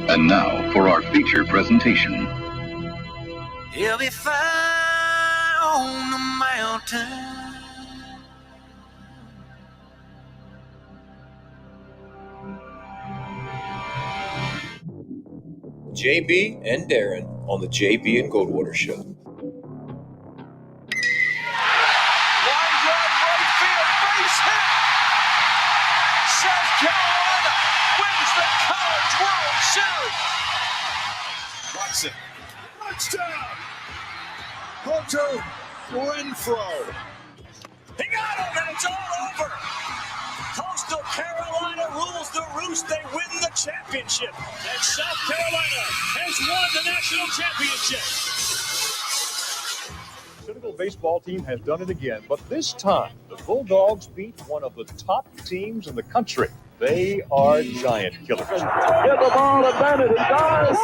And now for our feature presentation. He'll be fine on the mountain. JB and Darren on the JB and Goldwater Show. Line drive right field, base hit. South Carolina wins the College World Series. Watson, touchdown. Hunter Renfrow. He got him, and it's all over. Coastal Carolina rules the roost. They win the championship. And South Carolina has won the national championship. The Senegal baseball team has done it again, but this time the Bulldogs beat one of the top teams in the country. They are giant killers. Get the ball to Bennett. He does.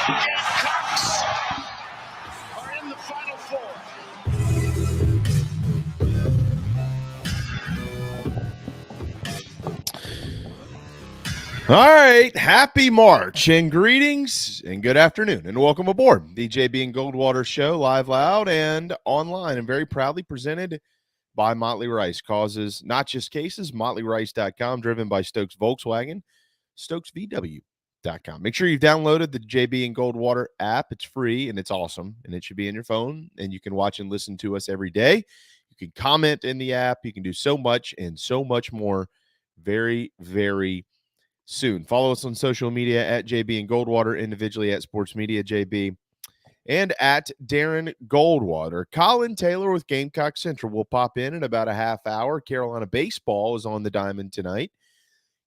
Gamecocks are in the Final Four. All right, happy March and greetings and good afternoon and welcome aboard the JB and Goldwater Show, live, loud, and online, and very proudly presented by Motley Rice. Causes not just cases, MotleyRice.com, driven by Stokes Volkswagen, StokesVW.com. Make sure you've downloaded the JB and Goldwater app. It's free and it's awesome, and it should be in your phone, and you can watch and listen to us every day. You can comment in the app. You can do so much and so much more very, very soon. Follow us on social media at JB and Goldwater, individually at Sports Media JB, and at Darren Goldwater. Collyn Taylor with Gamecock Central will pop in about a half hour. Carolina baseball is on the diamond tonight.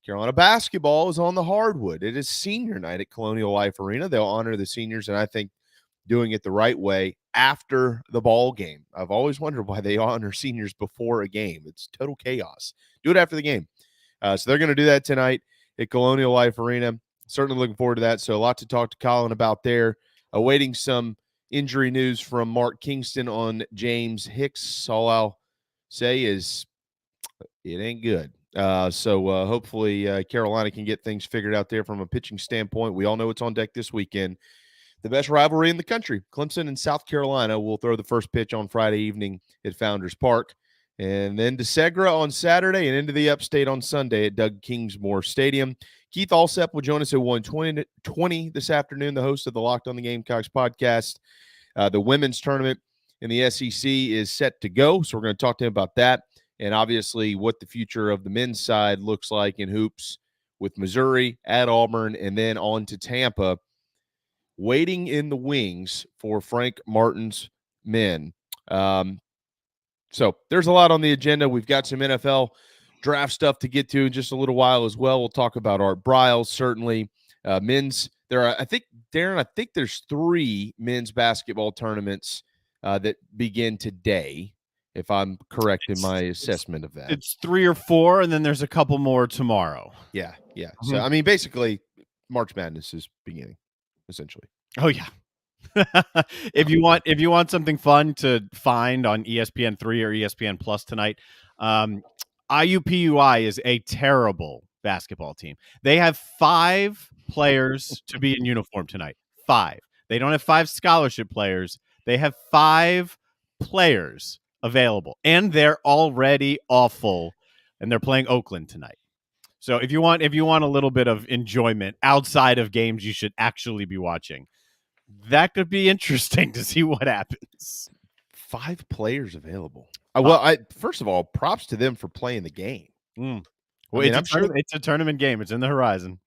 Carolina basketball is on the hardwood. It is senior night at Colonial Life Arena. They'll honor the seniors, and I think doing it the right way after the ball game. I've always wondered why they honor seniors before a game. It's total chaos. Do it after the game. So they're going to do that tonight at Colonial Life Arena. Certainly looking forward to that. So a lot to talk to Collyn about there. Awaiting some injury news from Mark Kingston on James Hicks. All I'll say is it ain't good. So hopefully Carolina can get things figured out there from a pitching standpoint. We all know it's on deck this weekend. The best rivalry in the country, Clemson and South Carolina, will throw the first pitch on Friday evening at Founders Park. And then to Segra on Saturday and into the Upstate on Sunday at Doug Kingsmore Stadium. Keith Allsep will join us at 1:20 this afternoon, the host of the Locked On The Gamecocks podcast. The women's tournament in the SEC is set to go, so we're going to talk to him about that and obviously what the future of the men's side looks like in hoops with Missouri at Auburn and then on to Tampa, waiting in the wings for Frank Martin's men. So there's a lot on the agenda. We've got some NFL draft stuff to get to in just a little while as well. We'll talk about Art Briles, certainly. Men's, there are, I think, Darren, I think there's 3 men's basketball tournaments that begin today, if I'm correct in my assessment of that. It's 3 or 4, and then there's a couple more tomorrow. Yeah. Mm-hmm. So, I mean, basically, March Madness is beginning, essentially. Oh, yeah. If you want something fun to find on ESPN3 or ESPN Plus tonight, IUPUI is a terrible basketball team. They have 5 players to be in uniform tonight. 5. They don't have 5 scholarship players. They have 5 players available, and they're already awful. And they're playing Oakland tonight. So if you want a little bit of enjoyment outside of games you should actually be watching, that could be interesting to see what happens. 5 players available. Well, first of all, props to them for playing the game. Well, it's a tournament game. It's in the horizon.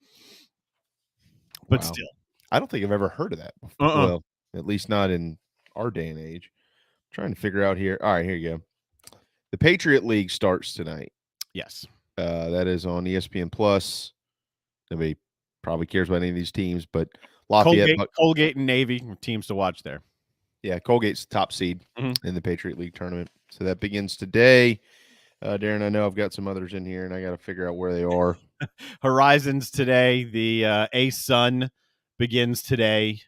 But still. I don't think I've ever heard of that before. Well, at least not in our day and age. I'm trying to figure out here. All right, here you go. The Patriot League starts tonight. Yes. That is on ESPN Plus. Nobody probably cares about any of these teams, but Colgate and Navy teams to watch there. Yeah, Colgate's the top seed in the Patriot League tournament. So that begins today. Darren, I know I've got some others in here, and I got to figure out where they are. Horizons today. The A-Sun begins today.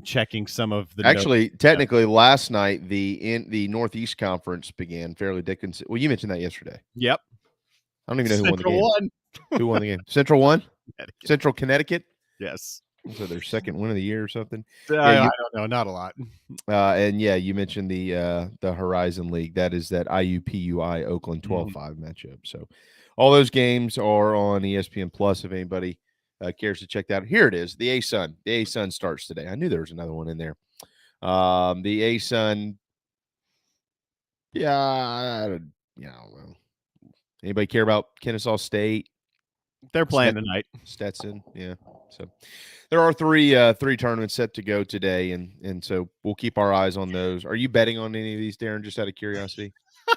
checking some of the Actually, technically, last night the Northeast Conference began. Fairly Dickens. Well, you mentioned that yesterday. Yep. I don't even know who won the game. Won. Who won the game? Central won. Connecticut. Central Connecticut. Yes. So their second win of the year or something. I don't know. Not a lot. And yeah, you mentioned the Horizon League. That is that IUPUI Oakland 12-5 matchup. So all those games are on ESPN Plus. If anybody cares to check that out. Here it is. The A-Sun. The A-Sun starts today. I knew there was another one in there. The A-Sun. Yeah, well, anybody care about Kennesaw State? They're playing tonight. Stetson, yeah. So there are three tournaments set to go today, and so we'll keep our eyes on those. Are you betting on any of these, Darren? Just out of curiosity.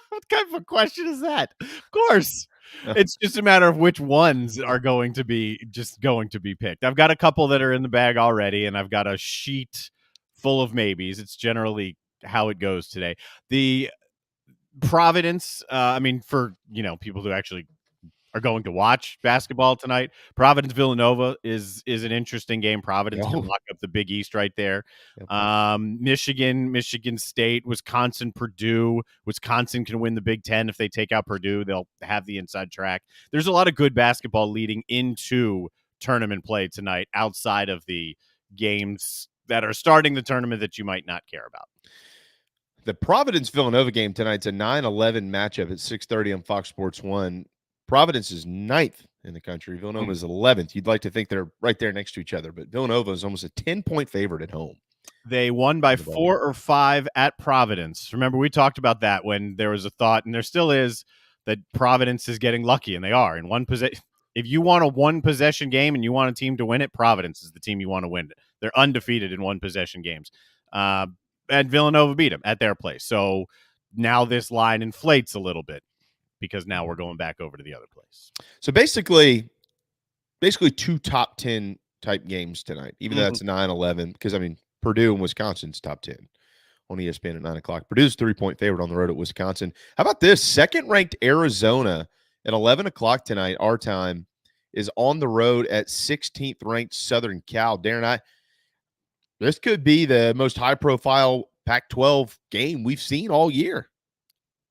What kind of a question is that? Of course. It's just a matter of which ones are going to be picked. I've got a couple that are in the bag already, and I've got a sheet full of maybes. It's generally how it goes today. The Providence, for people who actually are going to watch basketball tonight, Providence Villanova is an interesting game. Providence can lock up the Big East right there. Michigan State, Wisconsin, Purdue. Wisconsin can win the Big Ten if they take out Purdue. They'll have the inside track. There's a lot of good basketball leading into tournament play tonight outside of the games that are starting the tournament that you might not care about. The Providence-Villanova game tonight's a 9-11 matchup at 6:30 on Fox Sports 1. Providence is 9th in the country. Villanova is 11th. You'd like to think they're right there next to each other, but Villanova is almost a 10-point favorite at home. They won by 4 or 5 at Providence. Remember, we talked about that when there was a thought, and there still is, that Providence is getting lucky, and they are. In one possession, if you want a one-possession game and you want a team to win it, Providence is the team you want to win it. They're undefeated in one-possession games. And Villanova beat them at their place. So now this line inflates a little bit, because now we're going back over to the other place. So basically 2 top 10 type games tonight, even though that's 9-11, because, Purdue and Wisconsin's top 10 on ESPN at 9 o'clock. Purdue's 3-point favorite on the road at Wisconsin. How about this? Second-ranked Arizona at 11 o'clock tonight, our time, is on the road at 16th-ranked Southern Cal. Darren, this could be the most high-profile Pac-12 game we've seen all year.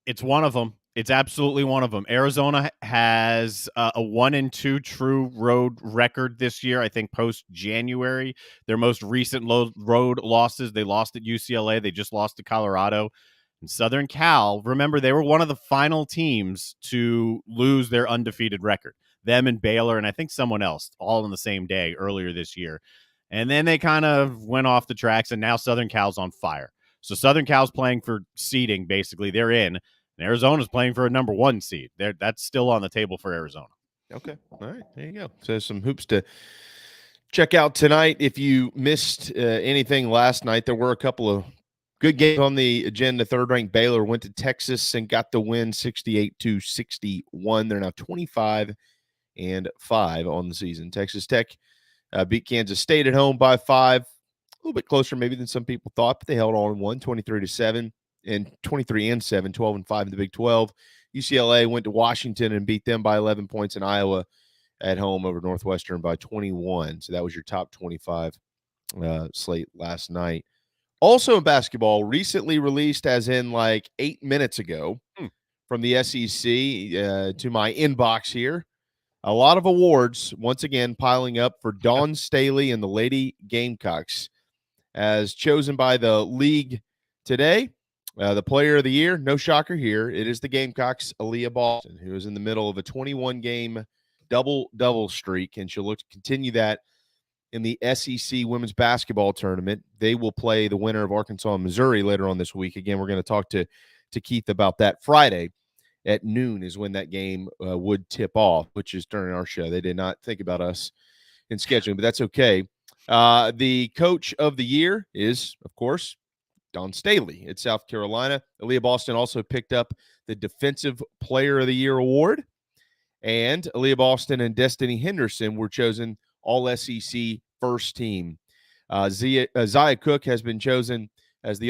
It's one of them. It's absolutely one of them. Arizona has a 1-2 true road record this year, I think, post-January. Their most recent road losses, they lost at UCLA. They just lost to Colorado. And Southern Cal, remember, they were one of the final teams to lose their undefeated record. Them and Baylor and I think someone else, all on the same day earlier this year. And then they kind of went off the tracks, and now Southern Cal's on fire. So Southern Cal's playing for seeding, basically. They're in. And Arizona's playing for a number 1 seed. That's still on the table for Arizona. Okay. All right. There you go. So some hoops to check out tonight. If you missed anything last night, there were a couple of good games on the agenda. Third-ranked Baylor went to Texas and got the win 68-61. They're now 25-5 on the season. Texas Tech beat Kansas State at home by 5. A little bit closer maybe than some people thought, but they held on and won 23-7. And 23-7, 12-5 in the Big 12. UCLA went to Washington and beat them by 11 points, in Iowa at home over Northwestern by 21. So that was your top 25 slate last night. Also in basketball, recently released as in like 8 minutes ago from the SEC to my inbox here. A lot of awards, once again, piling up for Dawn Staley and the Lady Gamecocks, as chosen by the league today. The player of the year, no shocker here, it is the Gamecocks' Aaliyah Boston, who is in the middle of a 21-game double-double streak, and she'll look to continue that in the SEC women's basketball tournament. They will play the winner of Arkansas and Missouri later on this week. Again, we're going to talk to Keith about that. Friday at noon is when that game would tip off, which is during our show. They did not think about us in scheduling, but that's okay. The coach of the year is, of course, Dawn Staley at South Carolina. Aaliyah Boston also picked up the Defensive Player of the Year award. And Aaliyah Boston and Destiny Henderson were chosen All-SEC first team. Zia Cook has been chosen as the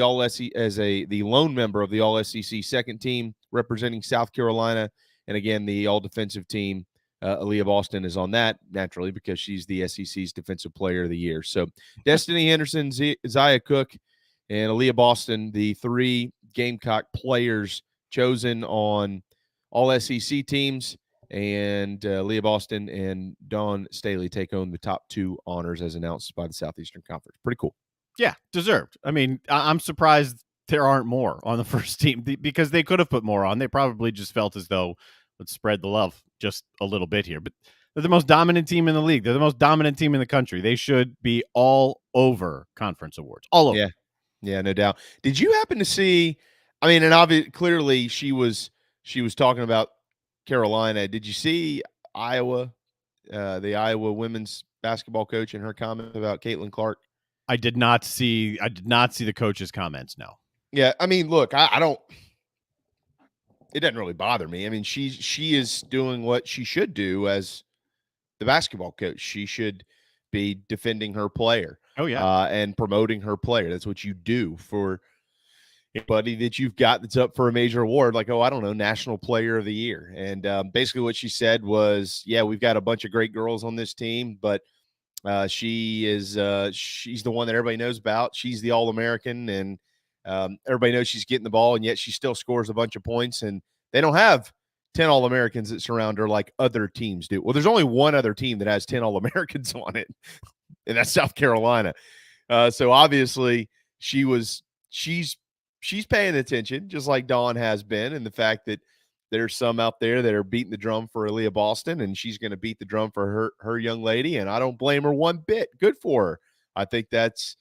the lone member of the All-SEC second team representing South Carolina. And again, the All-Defensive team Aaliyah Boston is on that naturally because she's the SEC's Defensive Player of the Year. So Destiny Henderson, Zaya Cook, and Aaliyah Boston, the 3 Gamecock players chosen on all SEC teams, and Leah Boston and Dawn Staley take home the top 2 honors as announced by the Southeastern Conference. Pretty cool. Yeah, deserved. I mean, I'm surprised there aren't more on the first team because they could have put more on. They probably just felt as though let's spread the love just a little bit here. But they're the most dominant team in the league. They're the most dominant team in the country. They should be all over conference awards. All over. Yeah, no doubt. Did you happen to see? I mean, and obviously, clearly, she was talking about Carolina. Did you see Iowa, the Iowa women's basketball coach, and her comment about Caitlin Clark? I did not see the coach's comments. No. Yeah, I mean, look, I don't. It doesn't really bother me. I mean, she is doing what she should do as the basketball coach. She should be defending her player. Oh yeah, and promoting her player. That's what you do for anybody that you've got that's up for a major award, like, I don't know, National Player of the Year. And basically what she said was, yeah, we've got a bunch of great girls on this team, but she's the one that everybody knows about. She's the All-American, and everybody knows she's getting the ball, and yet she still scores a bunch of points. And they don't have 10 All-Americans that surround her like other teams do. Well, there's only one other team that has 10 All-Americans on it, and that's South Carolina. So obviously she's paying attention, just like Dawn has been, and the fact that there's some out there that are beating the drum for Aaliyah Boston, and she's going to beat the drum for her young lady, and I don't blame her one bit. Good for her. I think that's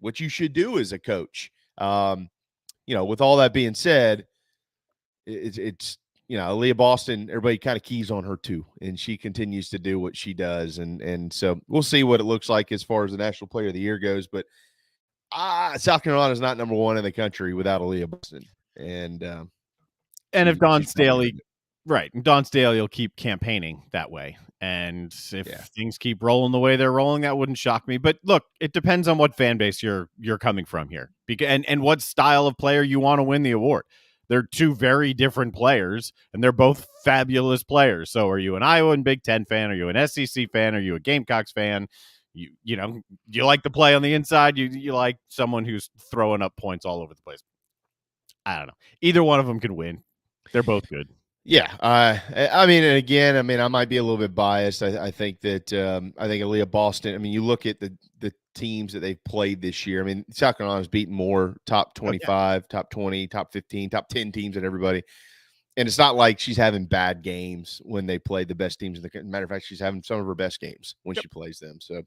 what you should do as a coach. With all that being said, it's Aaliyah Boston, everybody kind of keys on her too, and she continues to do what she does. And so we'll see what it looks like as far as the National Player of the Year goes. But South Carolina is not number 1 in the country without Aaliyah Boston. And if Dawn Staley, right, Dawn Staley will keep campaigning that way. And if things keep rolling the way they're rolling, that wouldn't shock me. But look, it depends on what fan base you're coming from here, and what style of player you want to win the award. They're 2 very different players, and they're both fabulous players. So are you an Iowa and Big Ten fan? Are you an SEC fan? Are you a Gamecocks fan? You like to play on the inside? You like someone who's throwing up points all over the place? I don't know. Either one of them can win. They're both good. Yeah. I mean, I might be a little bit biased. I think that I think Aaliyah Boston, you look at the teams that they've played this year. I mean, South Carolina's beaten more top 25, top 20, top 15, top 10 teams than everybody. And it's not like she's having bad games when they play the best teams in the country. Matter of fact, she's having some of her best games when she plays them. So,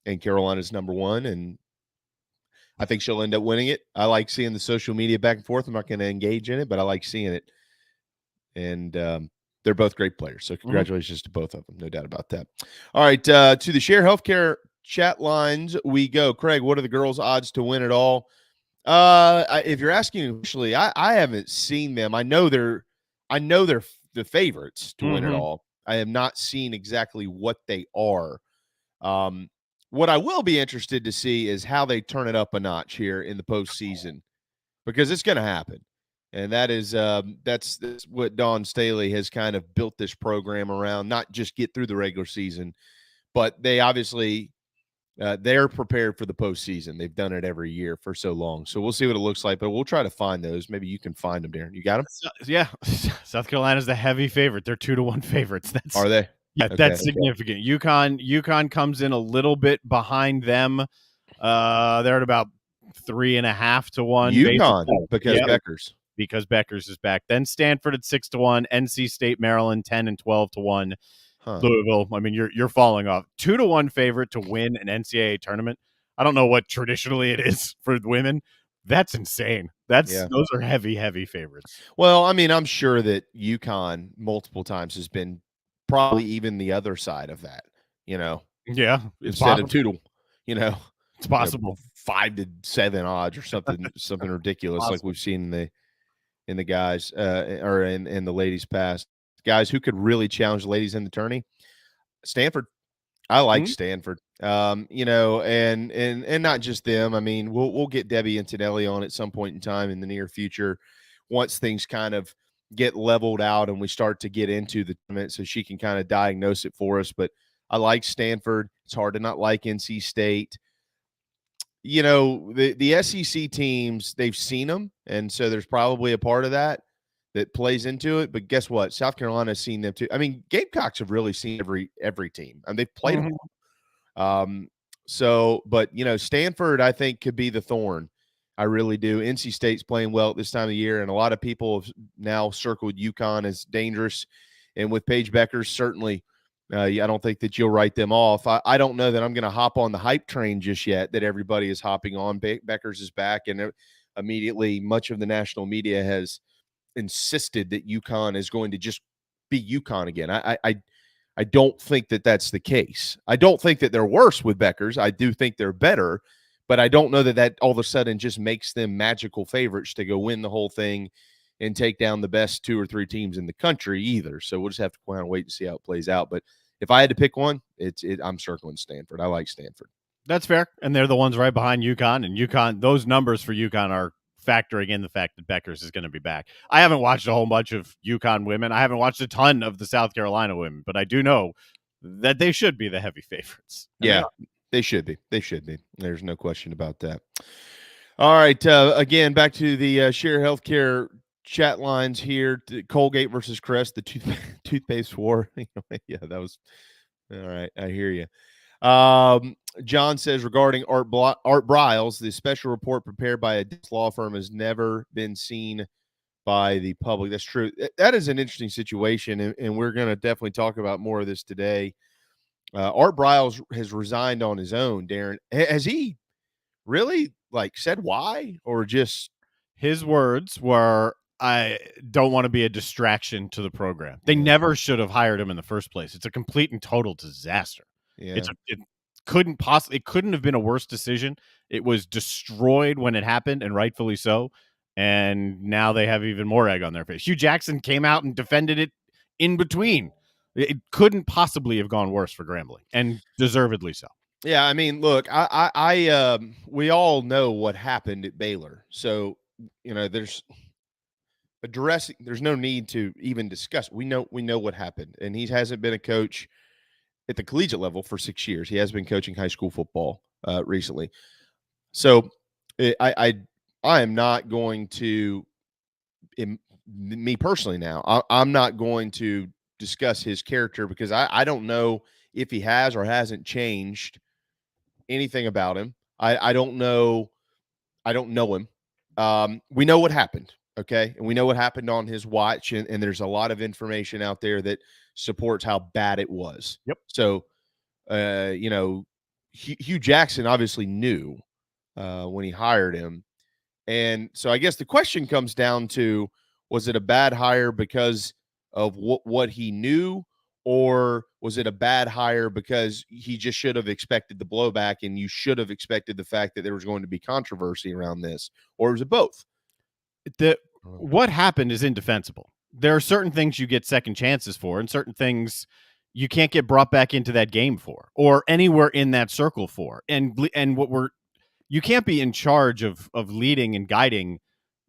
and Carolina's number 1, and I think she'll end up winning it. I like seeing the social media back and forth. I'm not going to engage in it, but I like seeing it. And they're both great players. So congratulations to both of them. No doubt about that. All right. To the Share Healthcare chat lines we go. Craig, what are the girls' odds to win it all? If you're asking initially, I haven't seen them. I know they're the favorites to win it all. I have not seen exactly what they are. What I will be interested to see is how they turn it up a notch here in the postseason, because it's going to happen. And that is that's what Dawn Staley has kind of built this program around, not just get through the regular season, but they obviously they're prepared for the postseason. They've done it every year for so long. So we'll see what it looks like, but we'll try to find those. Maybe you can find them, Darren. You got them? Yeah. South Carolina's the heavy favorite. They're 2-1 favorites. Are they? Yeah, okay, that's significant. UConn comes in a little bit behind them. They're at about 3.5 to 1. UConn, because Beckers is back. Then Stanford at 6 to 1. NC State, Maryland 10 and 12 to 1. Louisville, you're falling off. 2 to 1 favorite to win an NCAA tournament. I don't know what traditionally it is for women. That's insane. Those are heavy favorites. Well, I'm sure that UConn multiple times has been probably even the other side of that. Yeah, instead of 2 to, it's possible 5 to 7 odds or something ridiculous like we've seen in the guys or in the ladies past. Guys who could really challenge the ladies in the tourney. Stanford. I like Stanford. And not just them. We'll get Debbie Antonelli on at some point in time in the near future once things kind of get leveled out and we start to get into the tournament so she can kind of diagnose it for us. But I like Stanford. It's hard to not like NC State. The SEC teams, they've seen them, and so there's probably a part of that plays into it. But guess what? South Carolina's seen them too. I mean, Gamecocks have really seen every team, and they've played them all. But Stanford, I think, could be the thorn. I really do. NC State's playing well at this time of the year, and a lot of people have now circled UConn as dangerous. And with Paige Beckers, certainly, I don't think that you'll write them off. I don't know that I'm going to hop on the hype train just yet that everybody is hopping on. Beckers is back, and immediately much of the national media has insisted that UConn is going to just be UConn again. I don't think that that's the case. I don't think that they're worse with Beckers. I do think they're better, but I don't know that all of a sudden just makes them magical favorites to go win the whole thing and take down the best 2 or 3 teams in the country either. So we'll just have to kind of wait and see how it plays out. But if I had to pick one, I'm circling Stanford. I like Stanford. That's fair. And they're the ones right behind UConn. And UConn, those numbers for UConn are factoring in the fact that Beckers is going to be back. I haven't watched a whole bunch of UConn women. I haven't watched a ton of the South Carolina women, but I do know that they should be the heavy favorites. Yeah, they should be. They should be. There's no question about that. All right. Again, back to the Share Healthcare chat lines here. Colgate versus Crest, the toothpaste war. Yeah, that was all right. I hear you. John says regarding Art Briles, the special report prepared by a law firm has never been seen by the public. That's true. That is an interesting situation, and we're going to definitely talk about more of this today. Art Briles has resigned on his own. Darren, has he really said why, or just his words were, "I don't want to be a distraction to the program." They never should have hired him in the first place. It's a complete and total disaster. Yeah. It couldn't have been a worse decision. It was destroyed when it happened, and rightfully so. And now they have even more egg on their face. Hugh Jackson came out and defended it in between. It couldn't possibly have gone worse for Grambling, and deservedly so. Yeah, I mean, look, we all know what happened at Baylor, so there's no need to even discuss. We know what happened, and he hasn't been a coach at the collegiate level for 6 years. He has been coaching high school football recently. So I am not going to, me personally now, I'm not going to discuss his character because I don't know if he has or hasn't changed anything about him. I don't know. I don't know him. We know what happened. Okay. And we know what happened on his watch. And there's a lot of information out there that supports how bad it was. Yep. So, Hugh Jackson obviously knew when he hired him. And so I guess the question comes down to, was it a bad hire because of what he knew, or was it a bad hire because he just should have expected the blowback and you should have expected the fact that there was going to be controversy around this, or was it both? What happened is indefensible. There are certain things you get second chances for, and certain things you can't get brought back into that game for, or anywhere in that circle for. And you can't be in charge of leading and guiding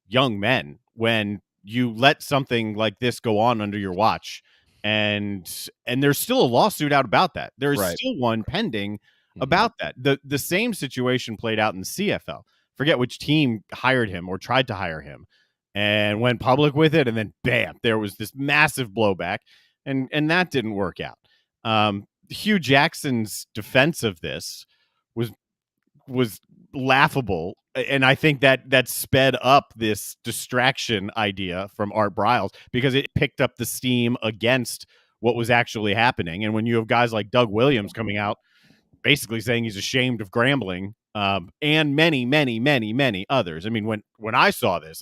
young men when you let something like this go on under your watch. And there's still a lawsuit out about that. There is still one pending about that. The same situation played out in the CFL. Forget which team hired him or tried to hire him and went public with it. And then bam, there was this massive blowback, and that didn't work out. Hugh Jackson's defense of this was laughable. And I think that sped up this distraction idea from Art Briles because it picked up the steam against what was actually happening. And when you have guys like Doug Williams coming out basically saying he's ashamed of Grambling, and many, many, many, many others. I mean, when I saw this,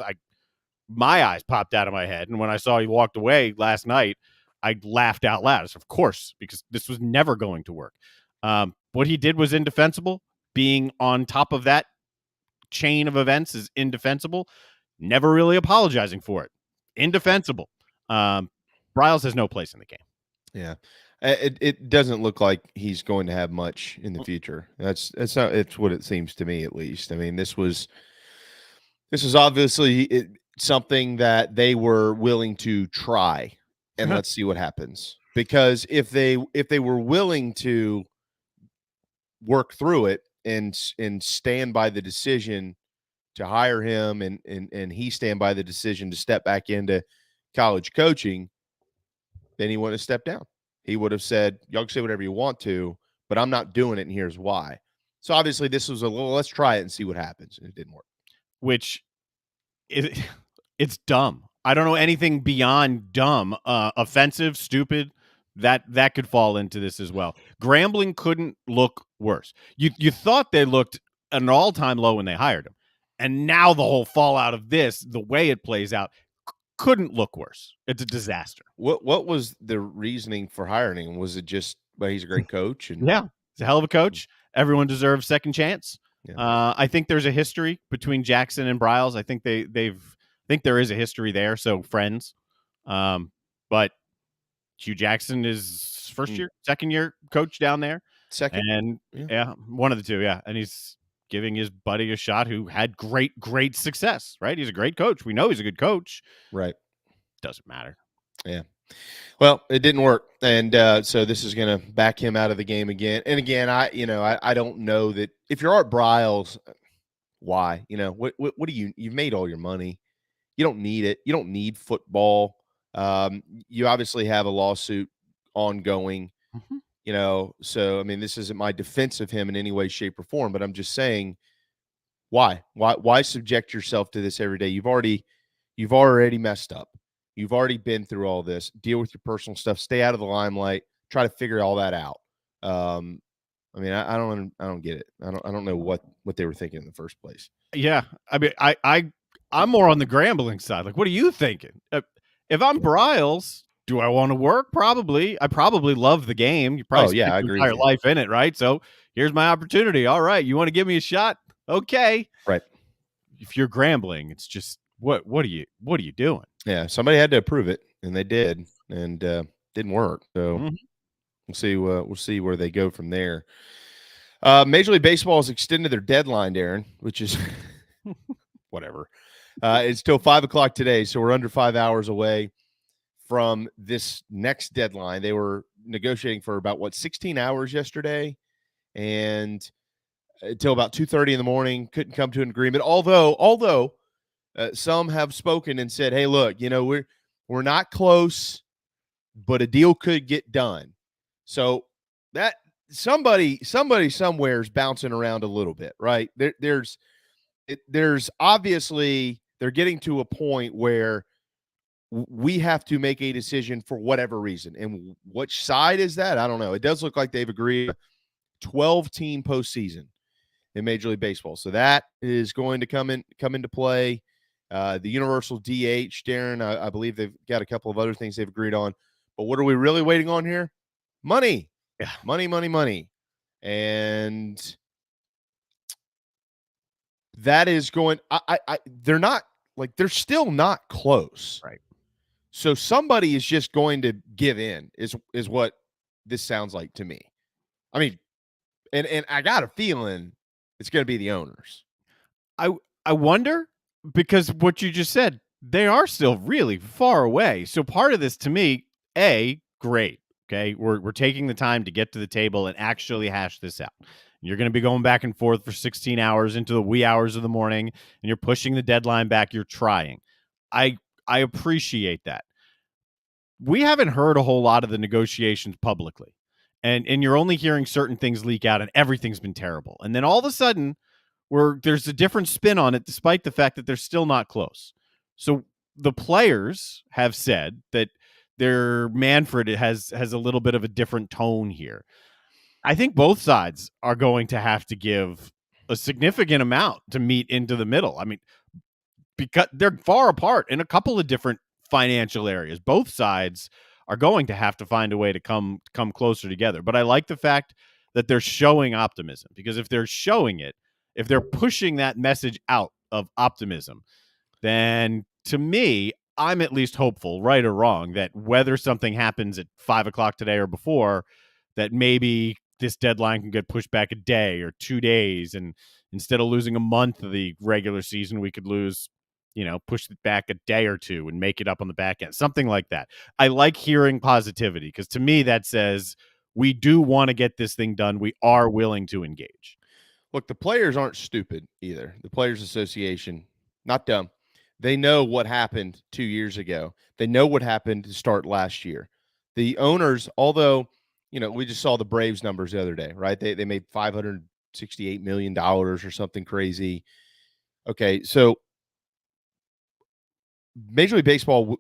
my eyes popped out of my head. And when I saw he walked away last night, I laughed out loud. Of course, because this was never going to work. What he did was indefensible. Being on top of that chain of events is indefensible. Never really apologizing for it. Indefensible. Briles has no place in the game. Yeah. It doesn't look like he's going to have much in the future. It's what it seems to me, at least. I mean, this was obviously something that they were willing to try, and let's see what happens. Because if they were willing to work through it and stand by the decision to hire him, and he stand by the decision to step back into college coaching, then he wouldn't have stepped down. He would have said, y'all can say whatever you want to, but I'm not doing it, and here's why. So obviously this was let's try it and see what happens. And it didn't work. Which it's dumb. I don't know anything beyond dumb. Offensive, stupid. That could fall into this as well. Grambling couldn't look worse. You thought they looked at an all-time low when they hired him. And now the whole fallout of this, the way it plays out, couldn't look worse. It's a disaster. What was the reasoning for hiring him? Was it just, well, he's a great coach? And yeah, he's a hell of a coach. Everyone deserves second chance. Yeah. I think there's a history between Jackson and Briles. I think there is a history there. So friends. But Hugh Jackson is second year coach down there. Second. And yeah, one of the two. Yeah. And he's giving his buddy a shot who had great success, right? He's a great coach. We know he's a good coach. Right. Doesn't matter. Yeah. Well, it didn't work. And so this is going to back him out of the game again. And again, I don't know that if you're Art Briles, why? What do you've made all your money. You don't need it. You don't need football. You obviously have a lawsuit ongoing. Mm-hmm. So I mean, this isn't my defense of him in any way, shape, or form, but I'm just saying, why subject yourself to this every day? You've already messed up. You've already been through all this. Deal with your personal stuff. Stay out of the limelight. Try to figure all that out. I mean, I don't get it. I don't know what they were thinking in the first place. Yeah, I mean, I'm more on the grambling side. Like, what are you thinking? If I'm Briles, do I want to work? Probably. I probably love the game. You probably spent I your agree entire with you. life in it, right? So here's my opportunity. All right, you want to give me a shot? Okay. Right. If you're grambling, it's just what are you doing? Yeah, somebody had to approve it, and they did, and didn't work. So we'll see where they go from there. Major League Baseball has extended their deadline, Darren, which is whatever. It's till 5:00 today, so we're under 5 hours away from this next deadline. They were negotiating for about 16 hours yesterday, and until about 2:30 in the morning, couldn't come to an agreement. Although some have spoken and said, "Hey, look, we're not close, but a deal could get done." So that somebody somewhere is bouncing around a little bit, right? There's obviously they're getting to a point where we have to make a decision for whatever reason, and which side is that? I don't know. It does look like they've agreed 12-team postseason in Major League Baseball, so that is going to come into play. The universal DH, Darren, I believe they've got a couple of other things they've agreed on. But what are we really waiting on here? Money. Yeah. Money. And that is going they're still not close. Right. So somebody is just going to give in is what this sounds like to me. I mean, and I got a feeling it's going to be the owners. I wonder, because what you just said, they are still really far away. So part of this, to me, great. Okay, we're taking the time to get to the table and actually hash this out. You're going to be going back and forth for 16 hours into the wee hours of the morning, and you're pushing the deadline back. You're trying. I appreciate that. We haven't heard a whole lot of the negotiations publicly, and you're only hearing certain things leak out, and everything's been terrible. And then all of a sudden, there's a different spin on it, despite the fact that they're still not close. So the players have said that their Manfred has a little bit of a different tone here. I think both sides are going to have to give a significant amount to meet into the middle. I mean, because they're far apart in a couple of different financial areas. Both sides are going to have to find a way to come closer together. But I like the fact that they're showing optimism, because if they're showing it, if they're pushing that message out of optimism, then to me, I'm at least hopeful, right or wrong, that whether something happens at 5:00 today or before, that maybe this deadline can get pushed back a day or 2 days. And instead of losing a month of the regular season, we could lose push it back a day or two and make it up on the back end, something like that. I like hearing positivity because to me that says we do want to get this thing done. We are willing to engage. Look, the players aren't stupid either. The Players Association, not dumb. They know what happened 2 years ago. They know what happened to start last year. The owners, although, we just saw the Braves numbers the other day, right? They made $568 million or something crazy. Okay, so Major League Baseball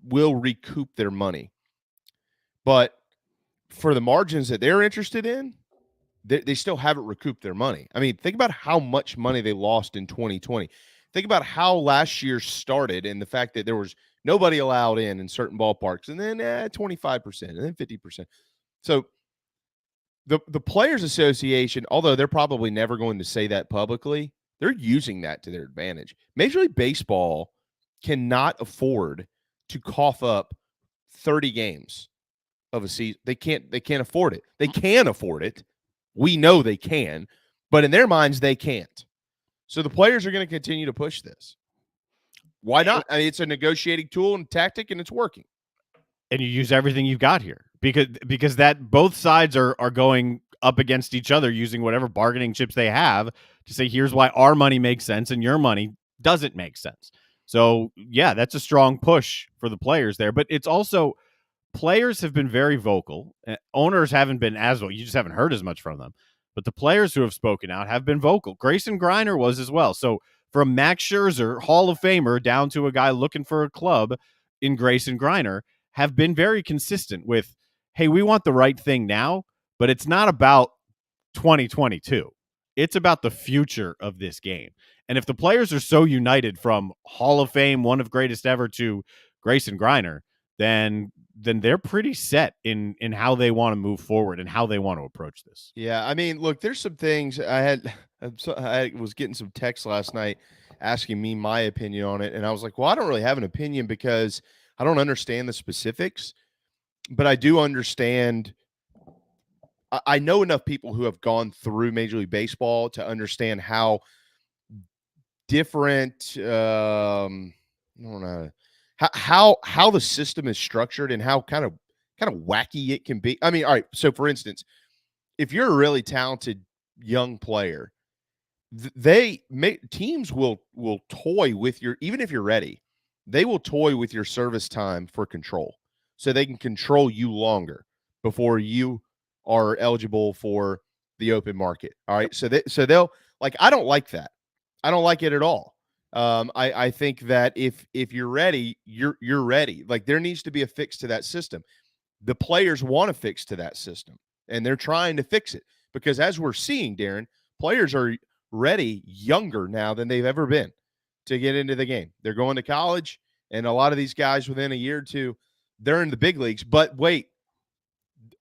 will recoup their money. But for the margins that they're interested in, they still haven't recouped their money. I mean, think about how much money they lost in 2020. Think about how last year started and the fact that there was nobody allowed in certain ballparks, and then 25%, and then 50%. So the Players Association, although they're probably never going to say that publicly, they're using that to their advantage. Major League Baseball cannot afford to cough up 30 games of a season. They can't afford it. They can afford it. We know they can, but in their minds, they can't. So the players are going to continue to push this. Why not? I mean, it's a negotiating tool and tactic, and it's working. And you use everything you've got here because that both sides are going up against each other using whatever bargaining chips they have to say, here's why our money makes sense and your money doesn't make sense. So, yeah, that's a strong push for the players there. But it's also players have been very vocal. Owners haven't been as vocal. You just haven't heard as much from them. But the players who have spoken out have been vocal. Grayson Greiner was as well. So from Max Scherzer, Hall of Famer, down to a guy looking for a club in Grayson Greiner, have been very consistent with, hey, we want the right thing now, but it's not about 2022. It's about the future of this game. And if the players are so united from Hall of Fame, one of greatest ever, to Grayson Greiner, then they're pretty set in how they want to move forward and how they want to approach this. Yeah, I mean, look, there's some things I was getting some texts last night asking me my opinion on it, and I was like, well, I don't really have an opinion because I don't understand the specifics, but I do understand. I know enough people who have gone through Major League Baseball to understand how different I don't know how the system is structured and how kind of wacky it can be. I mean, all right, so for instance, if you're a really talented young player, teams will toy with your, even if you're ready, they will toy with your service time for control so they can control you longer before you are eligible for the open market. All right. So they'll, like, I don't like that. I don't like it at all. I think that if you're ready, you're ready. Like, there needs to be a fix to that system. The players want to fix to that system, and they're trying to fix it because, as we're seeing, Darren, players are ready younger now than they've ever been to get into the game. They're going to college, and a lot of these guys within a year or two, they're in the big leagues. But wait,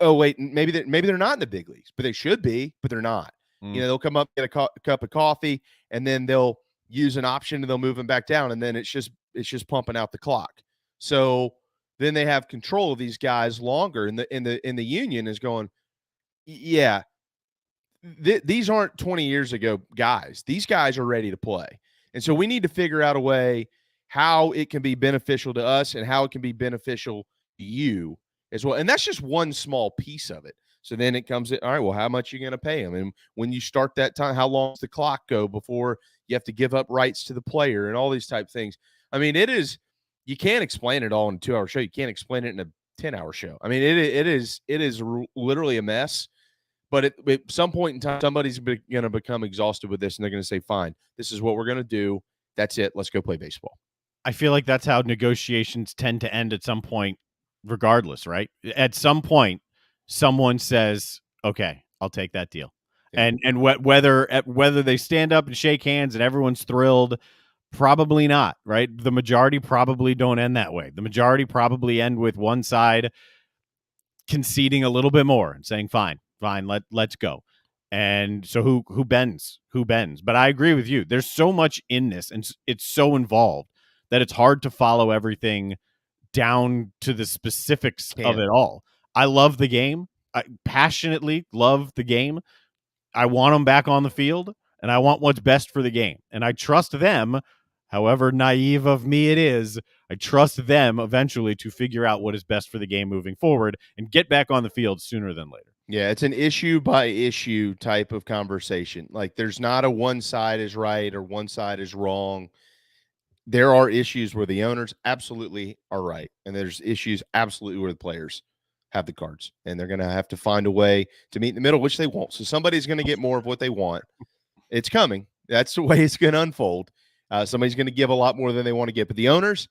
maybe they're not in the big leagues, but they should be, but they're not. They'll come up, get a cup of coffee, and then they'll use an option and they'll move them back down, and then it's just pumping out the clock. So then they have control of these guys longer, and the union is going, yeah, these aren't 20 years ago guys. These guys are ready to play, and so we need to figure out a way how it can be beneficial to us and how it can be beneficial to you as well. And that's just one small piece of it. So then it comes in, all right, well, how much are you going to pay them? And when you start that time, how long does the clock go before you have to give up rights to the player and all these type things? I mean, you can't explain it all in a 2-hour show. You can't explain it in a 10-hour show. I mean, it is literally a mess. But at some point in time, somebody's going to become exhausted with this, and they're going to say, fine, this is what we're going to do. That's it. Let's go play baseball. I feel like that's how negotiations tend to end at some point, regardless, right? At some point, someone says, okay, I'll take that deal. Yeah. And whether they stand up and shake hands and everyone's thrilled, probably not, right? The majority probably don't end that way. The majority probably end with one side conceding a little bit more and saying, fine, let's go. And so who bends? But I agree with you. There's so much in this, and it's so involved that it's hard to follow everything down to the specifics of it all. I love the game. I passionately love the game. I want them back on the field, and I want what's best for the game. And I trust them however naive of me it is, I trust them eventually to figure out what is best for the game moving forward and get back on the field sooner than later. Yeah, it's an issue by issue type of conversation. Like, there's not a one side is right or one side is wrong. There are issues where the owners absolutely are right, and there's issues absolutely where the players have the cards, and they're going to have to find a way to meet in the middle, which they won't. So somebody's going to get more of what they want. It's coming. That's the way it's going to unfold. Somebody's going to give a lot more than they want to get, but the owners,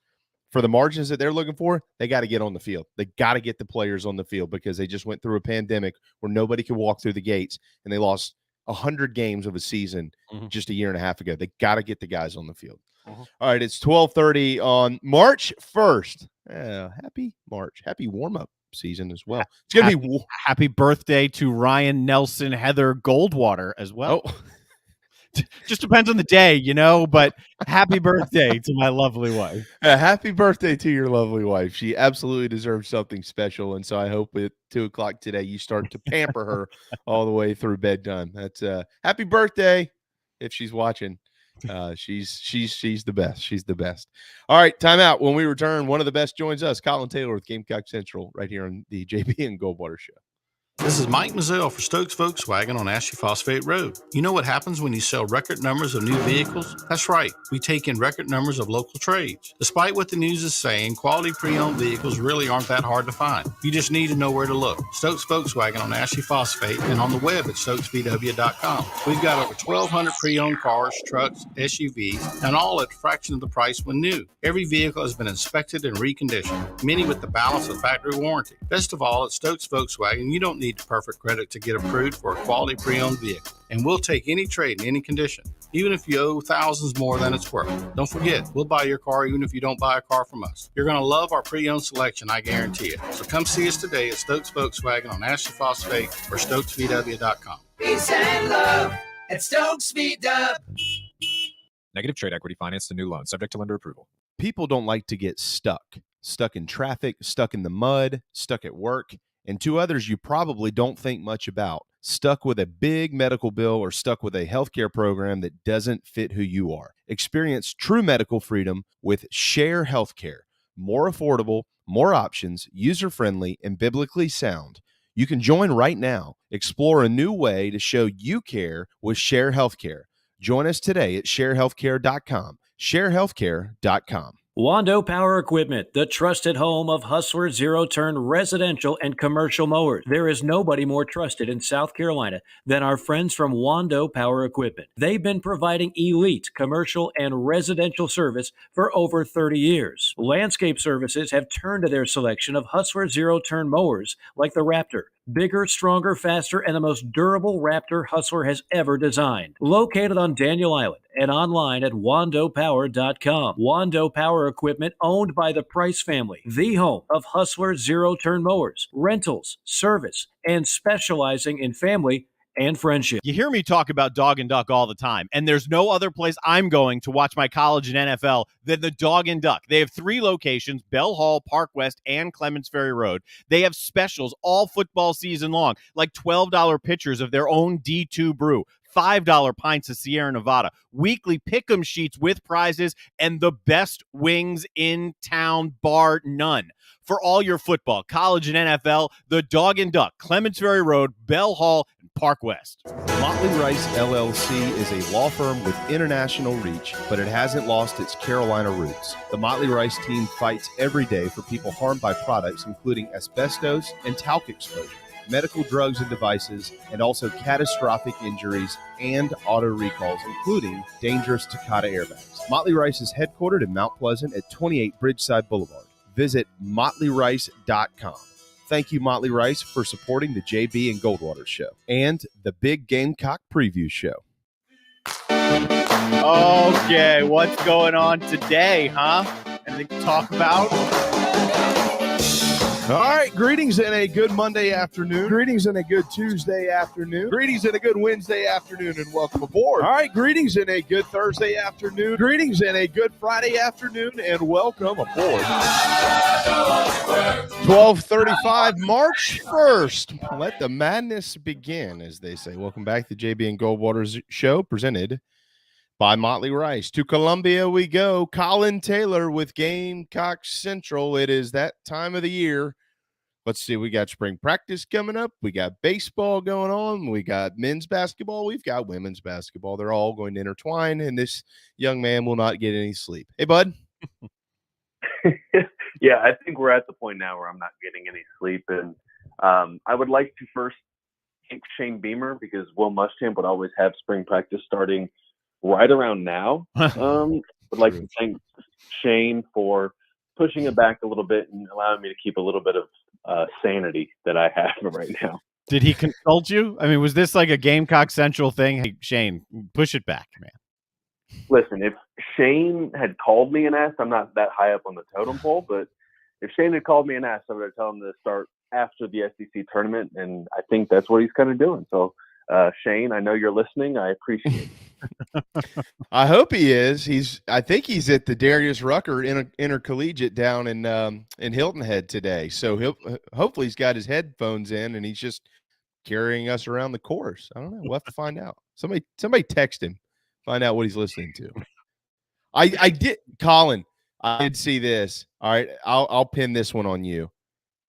for the margins that they're looking for, they got to get on the field. They got to get the players on the field because they just went through a pandemic where nobody could walk through the gates, and they lost 100 games of a season just a year and a half ago. They got to get the guys on the field. All right, it's 12:30 on March 1st. Happy March. Happy warm-up season as well. It's going to be happy birthday to Ryan, Nelson, Heather, Goldwater as well. Oh. Just depends on the day, but happy birthday to my lovely wife. Happy birthday to your lovely wife. She absolutely deserves something special, and so I hope at 2 o'clock today you start to pamper her all the way through bedtime. That's happy birthday if she's watching. She's the best. She's the best. All right, timeout. When we return, one of the best joins us, Collyn Taylor with Gamecock Central, right here on the JB and Goldwater Show. This is Mike Mazzell for Stokes Volkswagen on Ashley Phosphate Road. You know what happens when you sell record numbers of new vehicles? That's right, we take in record numbers of local trades. Despite what the news is saying, quality pre-owned vehicles really aren't that hard to find. You just need to know where to look. Stokes Volkswagen on Ashley Phosphate and on the web at stokesvw.com. We've got over 1,200 pre-owned cars, trucks, SUVs, and all at a fraction of the price when new. Every vehicle has been inspected and reconditioned, many with the balance of factory warranty. Best of all, at Stokes Volkswagen, you don't need perfect credit to get approved for a quality pre-owned vehicle. And we'll take any trade in any condition, even if you owe thousands more than it's worth. Don't forget, we'll buy your car even if you don't buy a car from us. You're going to love our pre-owned selection, I guarantee it. So come see us today at Stokes Volkswagen on Ashley Phosphate or stokesvw.com. Peace and love at Stokes VW. Negative trade equity financed a new loan, subject to lender approval. People don't like to get stuck in traffic, stuck in the mud, stuck at work. And two others you probably don't think much about: stuck with a big medical bill or stuck with a healthcare program that doesn't fit who you are. Experience true medical freedom with Share Healthcare. More affordable, more options, user-friendly, and biblically sound. You can join right now. Explore a new way to show you care with Share Healthcare. Join us today at sharehealthcare.com. sharehealthcare.com. Wando Power Equipment, the trusted home of Hustler zero-turn residential and commercial mowers. There is nobody more trusted in South Carolina than our friends from Wando Power Equipment. They've been providing elite commercial and residential service for over 30 years. Landscape Services have turned to their selection of Hustler zero-turn mowers like the Raptor. Bigger, stronger, faster, and the most durable Raptor Hustler has ever designed. Located on Daniel Island and online at wandopower.com. Wando Power Equipment, owned by the Price family, the home of Hustler zero-turn mowers, rentals, service, and specializing in family and friendship. You hear me talk about Dog and Duck all the time, and there's no other place I'm going to watch my college and NFL than the Dog and Duck. They have 3 locations: Bell Hall, Park West, and Clements Ferry Road. They have specials all football season long, like $12 pitchers of their own D2 brew, $5 pints of Sierra Nevada, weekly pick'em sheets with prizes, and the best wings in town, bar none. For all your football, college, and NFL, the Dog and Duck, Clements Ferry Road, Bell Hall, and Park West. Motley Rice LLC is a law firm with international reach, but it hasn't lost its Carolina roots. The Motley Rice team fights every day for people harmed by products including asbestos and talc exposure, medical drugs and devices, and also catastrophic injuries and auto recalls, including dangerous Takata airbags. Motley Rice is headquartered in Mount Pleasant at 28 Bridgeside Boulevard. Visit motleyrice.com. Thank you, Motley Rice, for supporting the JB and Goldwater Show and the Big Gamecock Preview Show. Okay, what's going on today, huh? Anything to talk about? All right, greetings and a good Monday afternoon. Greetings and a good Tuesday afternoon. Greetings and a good Wednesday afternoon, and welcome aboard. All right, greetings and a good Thursday afternoon. Greetings and a good Friday afternoon, and welcome aboard. 12:35, March 1st. Let the madness begin, as they say. Welcome back to JB and Goldwater's show, presented by Motley Rice. To Columbia we go. Collyn Taylor with Gamecock Central. It is that time of the year. Let's see. We got spring practice coming up. We got baseball going on. We got men's basketball. We've got women's basketball. They're all going to intertwine, and this young man will not get any sleep. Hey, bud. Yeah, I think we're at the point now where I'm not getting any sleep. And I would like to first thank Shane Beamer, because Will Muschamp would always have spring practice starting right around now. Would like to thank Shane for pushing it back a little bit and allowing me to keep a little bit of sanity that I have right now. Did he consult you? I mean, was this like a Gamecock Central thing? Hey, Shane, push it back, man. Listen, if Shane had called me and asked, I'm not that high up on the totem pole, but if Shane had called me and asked, I would have told him to start after the SEC tournament, and I think that's what he's kind of doing. So, Shane, I know you're listening. I appreciate it. I hope he is. I think he's at the Darius Rucker Intercollegiate down in Hilton Head today. So hopefully he's got his headphones in and he's just carrying us around the course. I don't know. We'll have to find out. Somebody text him, find out what he's listening to. I did, Collyn. I did see this. All right, I'll pin this one on you.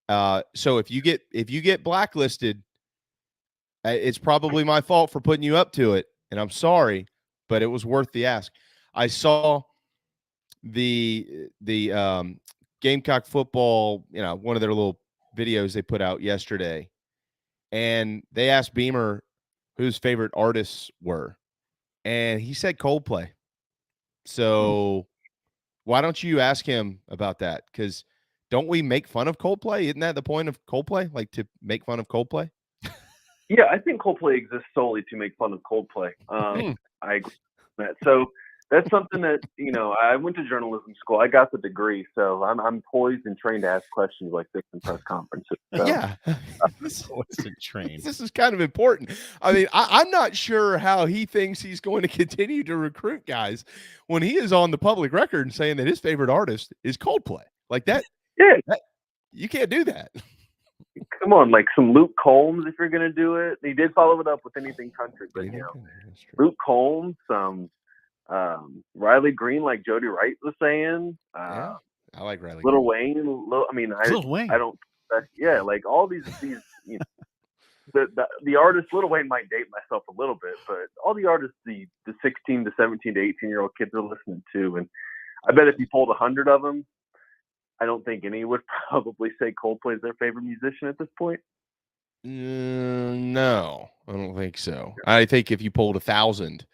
So if you get blacklisted, it's probably my fault for putting you up to it, and I'm sorry, but it was worth the ask. I saw the Gamecock football, one of their little videos they put out yesterday, and they asked Beamer who his favorite artists were, and he said Coldplay. So why don't you ask him about that? Because don't we make fun of Coldplay? Isn't that the point of Coldplay? Like, to make fun of Coldplay? Yeah, I think Coldplay exists solely to make fun of Coldplay. I agree with that. So that's something that, I went to journalism school. I got the degree, so I'm poised and trained to ask questions like this in press conferences. So, yeah. Trained. This is kind of important. I mean, I'm not sure how he thinks he's going to continue to recruit guys when he is on the public record and saying that his favorite artist is Coldplay. Like that. Yeah. You can't do that. Come on, like some Luke Combs if you're going to do it. He did follow it up with anything country, but, Luke Combs, some Riley Green, like Jody Wright was saying. I like Riley Lil Green. Wayne. Lil Wayne. I don't. Like all these the artists. Lil Wayne might date myself a little bit, but all the artists the 16 to 17 to 18-year-old kids are listening to, and I bet if you pulled 100 of them, I don't think any would probably say Coldplay is their favorite musician at this point. No, I don't think so. I think if you pulled 1,000,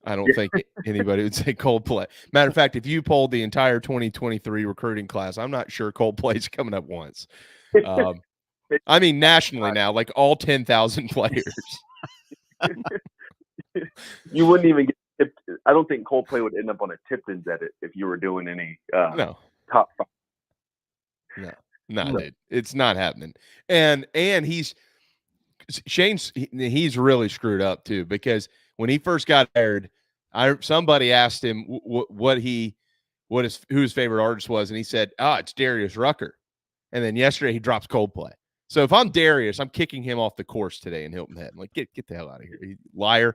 I don't think anybody would say Coldplay. Matter of fact, if you polled the entire 2023 recruiting class, I'm not sure Coldplay's coming up once. I mean, nationally now, like all 10,000 players. You wouldn't even get tipped. I don't think Coldplay would end up on a Tipton's edit if you were doing any top 5. No, dude, it's not happening. And Shane's really screwed up too, because when he first got hired, somebody asked him who his favorite artist was, and he said, it's Darius Rucker. And then yesterday he drops Coldplay. So if I'm Darius, I'm kicking him off the course today in Hilton Head. I'm like, get the hell out of here, you liar!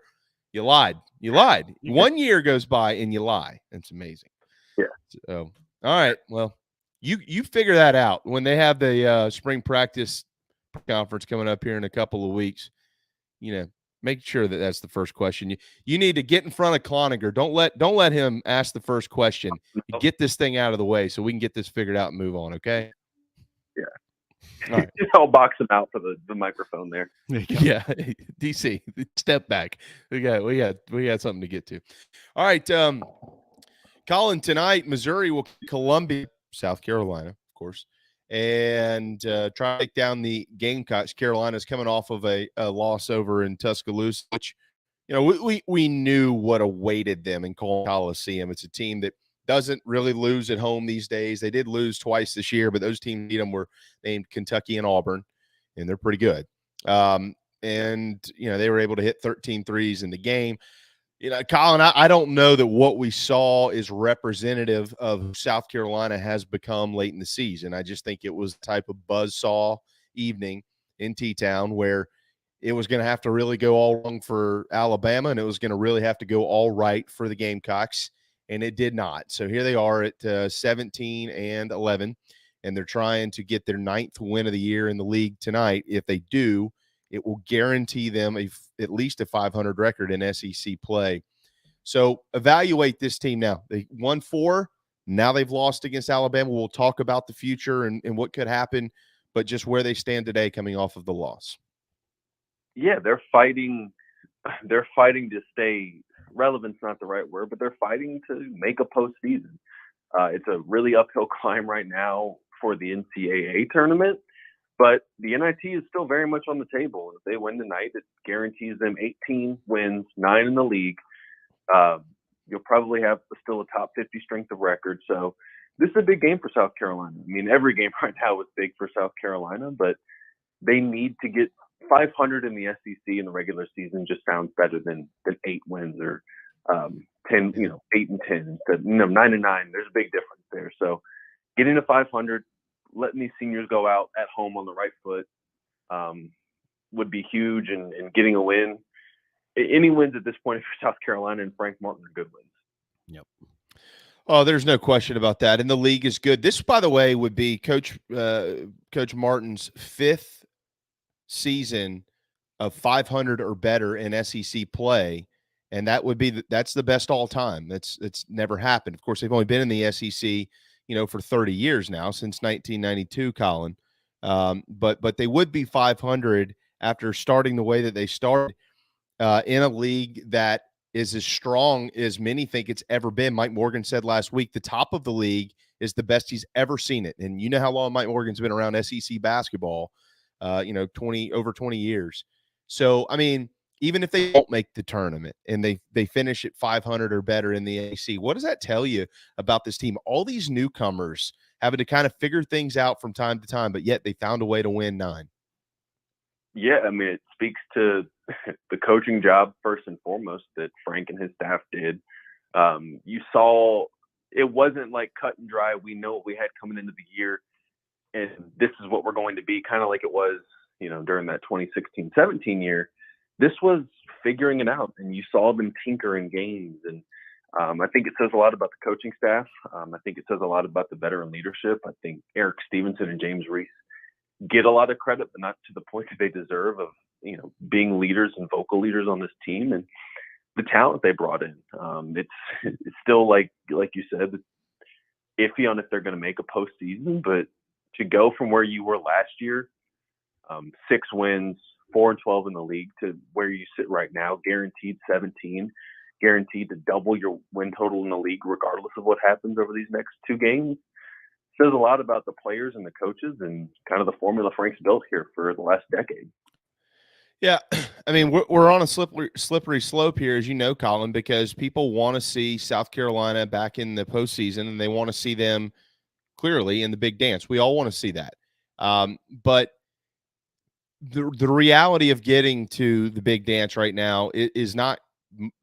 You lied. 1 year goes by and you lie. It's amazing. Yeah. So all right, well. You figure that out when they have the spring practice conference coming up here in a couple of weeks. Make sure that that's the first question. You need to get in front of Cloninger. Don't let him ask the first question. Get this thing out of the way so we can get this figured out and move on. Okay. Yeah. All right. I'll box him out for the microphone there. Yeah, DC, step back. We got something to get to. All right, Collyn, tonight Missouri will Columbia. South Carolina, of course, and try to take down the Gamecocks. Carolina's coming off of a loss over in Tuscaloosa, which, we knew what awaited them in Coliseum. It's a team that doesn't really lose at home these days. They did lose twice this year, but those teams beat them were named Kentucky and Auburn, and they're pretty good. And, they were able to hit 13 threes in the game. Collyn, I don't know that what we saw is representative of who South Carolina has become late in the season. I just think it was the type of buzzsaw evening in T-Town where it was going to have to really go all wrong for Alabama, and it was going to really have to go all right for the Gamecocks, and it did not. So here they are at 17-11, and they're trying to get their 9th win of the year in the league tonight. If they do, it will guarantee them at least a 500 record in SEC play. So evaluate this team now. They won 4. Now they've lost against Alabama. We'll talk about the future and what could happen, but just where they stand today coming off of the loss. Yeah, they're fighting to stay relevant's not the right word, but they're fighting to make a postseason. It's a really uphill climb right now for the NCAA tournament, but the NIT is still very much on the table. If they win tonight, it guarantees them 18 wins, 9 in the league. You'll probably have still a top 50 strength of record. So this is a big game for South Carolina. I mean, every game right now is big for South Carolina, but they need to get 500 in the SEC in the regular season. Just sounds better than 8 wins or 10, 8 and 10 instead, 9 and 9. There's a big difference there. So getting to 500, letting these seniors go out at home on the right foot would be huge, and getting a win. Any wins at this point for South Carolina and Frank Martin are good wins. Yep. Oh, there's no question about that. And the league is good. This, by the way, would be Coach Martin's 5th season of 500 or better in SEC play, and that would be that's the best all time. It's never happened. Of course, they've only been in the SEC, for 30 years now, since 1992, Collyn. But they would be 500 after starting the way that they started in a league that is as strong as many think it's ever been. Mike Morgan said last week the top of the league is the best he's ever seen it. And you know how long Mike Morgan's been around SEC basketball, over 20 years. So, I mean, even if they don't make the tournament and they finish at 500 or better in the AC, what does that tell you about this team? All these newcomers having to kind of figure things out from time to time, but yet they found a way to win 9. Yeah, I mean, it speaks to the coaching job first and foremost that Frank and his staff did. You saw it wasn't like cut and dry. We know what we had coming into the year, and this is what we're going to be, kind of like it was, during that 2016-17 year. This was figuring it out, and you saw them tinker in games. And I think it says a lot about the coaching staff. I think it says a lot about the veteran leadership. I think Eric Stevenson and James Reese get a lot of credit, but not to the point that they deserve of, being leaders and vocal leaders on this team, and the talent they brought in. It's still like you said, iffy on if they're going to make a postseason, but to go from where you were last year, 6 wins, 4-12 in the league, to where you sit right now, guaranteed 17, guaranteed to double your win total in the league, regardless of what happens over these next 2 games, says a lot about the players and the coaches and kind of the formula Frank's built here for the last decade. Yeah, I mean, we're on a slippery slope here, as you know, Collyn, because people want to see South Carolina back in the postseason, and they want to see them clearly in the big dance. We all want to see that. But the reality of getting to the big dance right now is not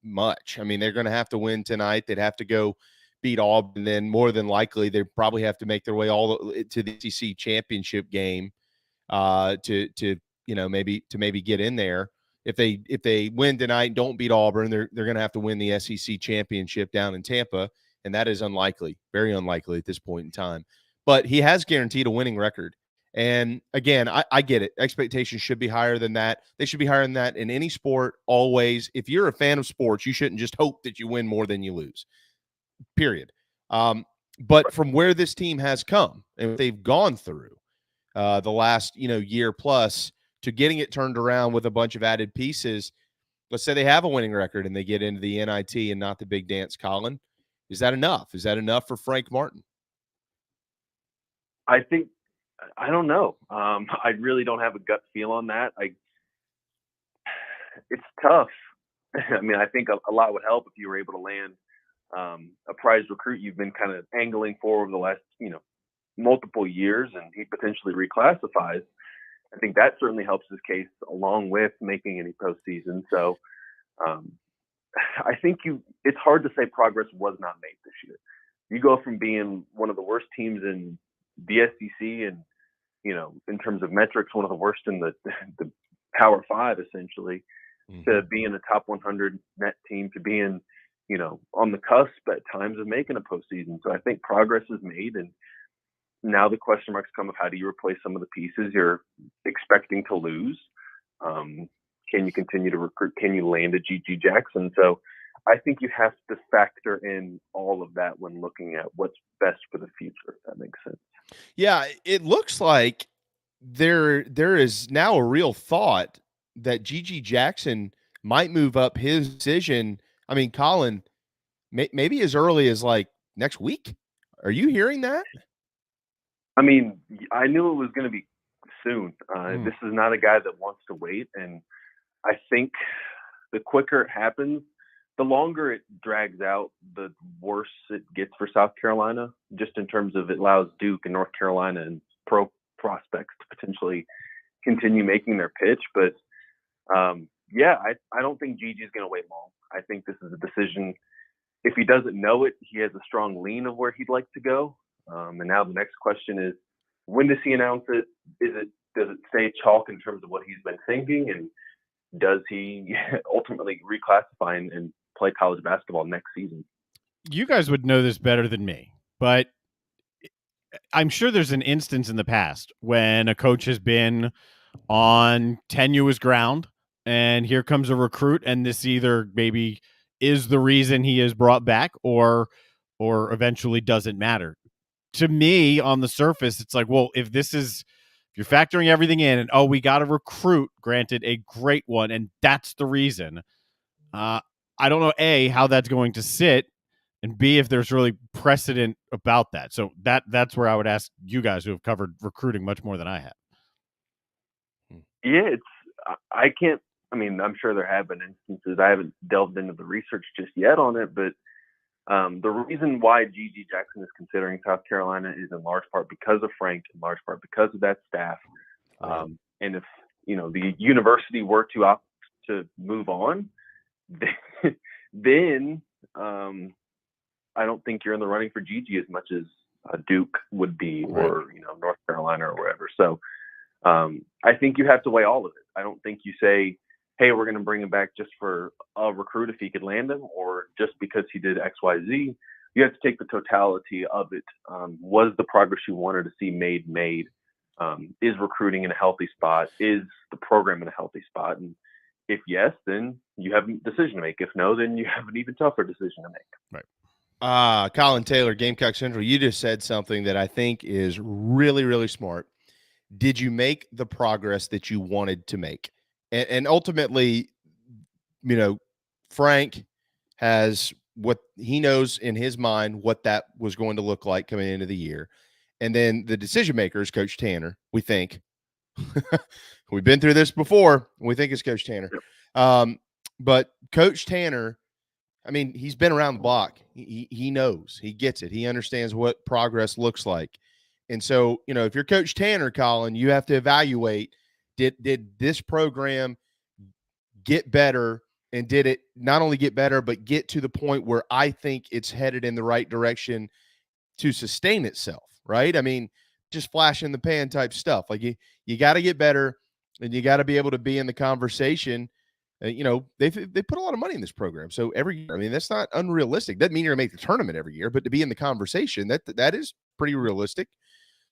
much. I mean, they're going to have to win tonight. They'd have to go beat Auburn, and then more than likely they probably have to make their way all to the SEC championship game to maybe get in there. If they win tonight and don't beat Auburn, they're going to have to win the SEC championship down in Tampa, and that is unlikely, very unlikely at this point in time. But he has guaranteed a winning record. And again, I get it. Expectations should be higher than that. They should be higher than that in any sport, always. If you're a fan of sports, you shouldn't just hope that you win more than you lose, period. But from where this team has come and they've gone through the last year plus to getting it turned around with a bunch of added pieces, let's say they have a winning record and they get into the NIT and not the big dance, Collyn. Is that enough? Is that enough for Frank Martin? I don't know. I really don't have a gut feel on that. It's tough. I mean, I think a lot would help if you were able to land a prize recruit you've been kind of angling for over the last, multiple years, and he potentially reclassifies. I think that certainly helps his case, along with making any postseason. So I think it's hard to say progress was not made this year. You go from being one of the worst teams in the SEC and, in terms of metrics, one of the worst in the Power 5 essentially, to being a top 100 net team, to being, on the cusp at times of making a postseason. So I think progress is made, and now the question marks come of how do you replace some of the pieces you're expecting to lose? Can you continue to recruit? Can you land a GG Jackson? So I think you have to factor in all of that when looking at what's best for the future, if that makes sense. Yeah, it looks like there is now a real thought that GG Jackson might move up his decision. I mean, Collyn, maybe as early as like next week. Are you hearing that? I mean, I knew it was going to be soon. This is not a guy that wants to wait. And I think the quicker it happens, the longer it drags out, the worse it gets for South Carolina, just in terms of it allows Duke and North Carolina and pro prospects to potentially continue making their pitch. But I don't think Gigi is going to wait long. I think this is a decision. If he doesn't know it, he has a strong lean of where he'd like to go. And now the next question is, when does he announce it? Does it stay chalk in terms of what he's been thinking? And does he ultimately reclassify and play college basketball next season? You guys would know this better than me, but I'm sure there's an instance in the past when a coach has been on tenuous ground and here comes a recruit, and this either maybe is the reason he is brought back or eventually doesn't matter. To me, on the surface, it's like, well, if you're factoring everything in and, we got to recruit, granted a great one, and that's the reason. I don't know, A, how that's going to sit, and B, if there's really precedent about that. So that's where I would ask you guys who have covered recruiting much more than I have. Yeah, I'm sure there have been instances. I haven't delved into the research just yet on it, but the reason why GG Jackson is considering South Carolina is in large part because of Frank, in large part because of that staff. And if, the university were to opt to move on, then I don't think you're in the running for GG as much as Duke would be, or, North Carolina or wherever. So I think you have to weigh all of it. I don't think you say, hey, we're going to bring him back just for a recruit if he could land him, or just because he did X, Y, Z. You have to take the totality of it. Was the progress you wanted to see made? Is recruiting in a healthy spot? Is the program in a healthy spot? And if yes, then you have a decision to make. If no, then you have an even tougher decision to make. Right. Collyn Taylor, Gamecock Central, you just said something that I think is really, really smart. Did you make the progress that you wanted to make? And ultimately, Frank has what he knows in his mind what that was going to look like coming into the year. And then the decision maker is Coach Tanner, we think. We've been through this before. We think it's Coach Tanner. But Coach Tanner, he's been around the block. He knows. He gets it. He understands what progress looks like. And so, if you're Coach Tanner, Collyn, you have to evaluate, did this program get better, and did it not only get better, but get to the point where I think it's headed in the right direction to sustain itself, right? Just flash in the pan type stuff. Like you got to get better, and you got to be able to be in the conversation. They put a lot of money in this program. So every year, that's not unrealistic. Doesn't mean you're going to make the tournament every year, but to be in the conversation, that is pretty realistic.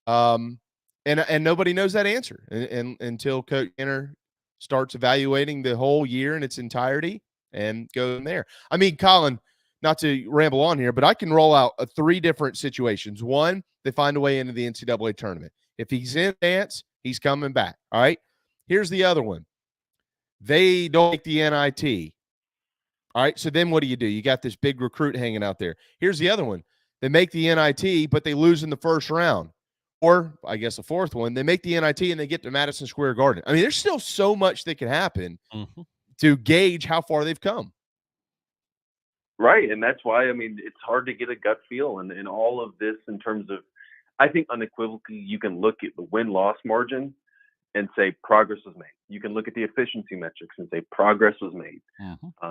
And nobody knows that answer and until Coach Tanner starts evaluating the whole year in its entirety and go in there. Collyn, not to ramble on here, but I can roll out 3 different situations. One, they find a way into the NCAA tournament. If he's in advance, he's coming back. All right. Here's the other one. They don't make the NIT. All right. So then what do? You got this big recruit hanging out there. Here's the other one. They make the NIT, but they lose in the first round. Or I guess the fourth one, they make the NIT and they get to Madison Square Garden. There's still so much that can happen to gauge how far they've come. Right. And that's why, it's hard to get a gut feel in all of this in terms of, I think unequivocally, you can look at the win-loss margin and say progress was made. You can look at the efficiency metrics and say progress was made.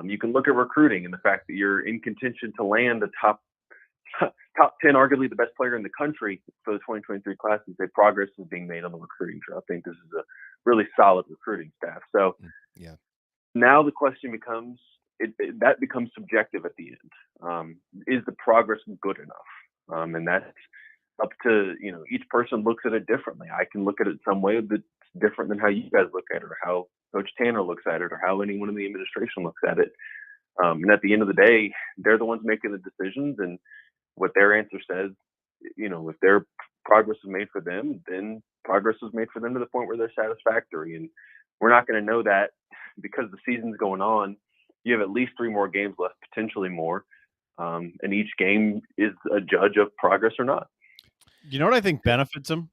You can look at recruiting and the fact that you're in contention to land a top top 10, arguably the best player in the country for the 2023 class, and say progress is being made on the recruiting trail. I think this is a really solid recruiting staff. So yeah, now the question becomes, that becomes subjective at the end. Is the progress good enough? And that's up to, each person looks at it differently. I can look at it some way that's different than how you guys look at it, or how Coach Tanner looks at it, or how anyone in the administration looks at it. And at the end of the day, they're the ones making the decisions, and what their answer says, if their progress is made for them, then progress is made for them to the point where they're satisfactory. And we're not going to know that because the season's going on. You have at least 3 more games left, potentially more. And each game is a judge of progress or not. You know what I think benefits them?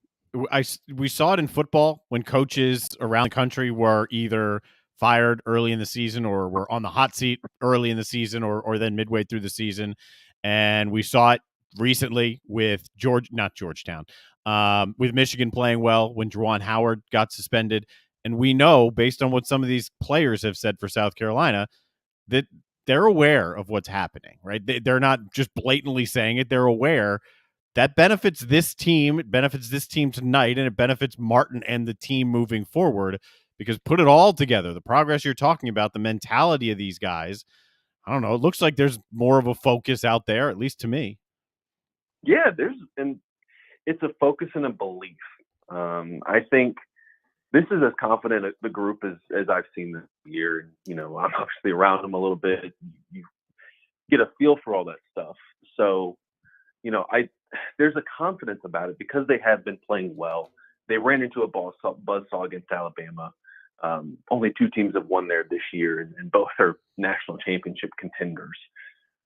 We saw it in football when coaches around the country were either fired early in the season or were on the hot seat early in the season or then midway through the season. And we saw it recently with Georgetown, with Michigan playing well when Juwan Howard got suspended. And we know, based on what some of these players have said for South Carolina, that they're aware of what's happening, right? They're not just blatantly saying it. They're aware. That benefits this team. It benefits this team tonight, and it benefits Martin and the team moving forward, because put it all together, the progress you're talking about, the mentality of these guys, I don't know, it looks like there's more of a focus out there, at least to me. Yeah, and it's a focus and a belief. I think this is as confident a group as I've seen this year. I'm obviously around them a little bit. You get a feel for all that stuff. So, there's a confidence about it because they have been playing well. They ran into a buzzsaw against Alabama. Only 2 teams have won there this year, and both are national championship contenders.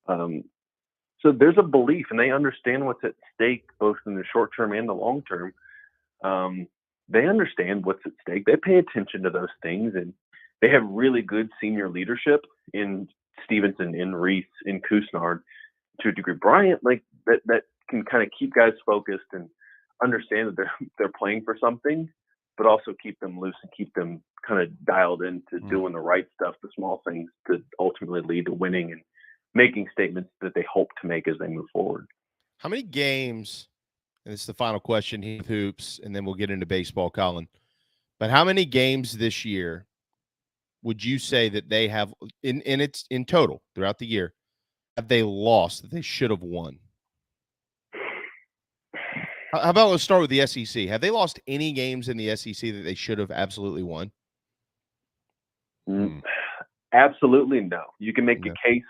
So there's a belief, and they understand what's at stake, both in the short term and the long term. They understand what's at stake. They pay attention to those things, and they have really good senior leadership in Stevenson, in Reese, in Kusnard, to a degree. Bryant, that can kind of keep guys focused and understand that they're playing for something, but also keep them loose and keep them kind of dialed into doing the right stuff, the small things to ultimately lead to winning and making statements that they hope to make as they move forward. How many games, and this is the final question here with hoops, and then we'll get into baseball, Collyn, but how many games this year would you say that they have in total throughout the year have they lost that they should have won? How about let's start with the SEC. Have they lost any games in the SEC that they should have absolutely won? Absolutely no. You can make a case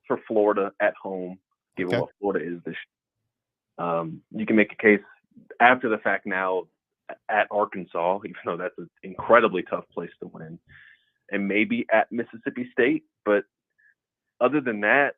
for Florida at home, given what Florida is this year. You can make a case after the fact now at Arkansas, even though that's an incredibly tough place to win, and maybe at Mississippi State. But other than that,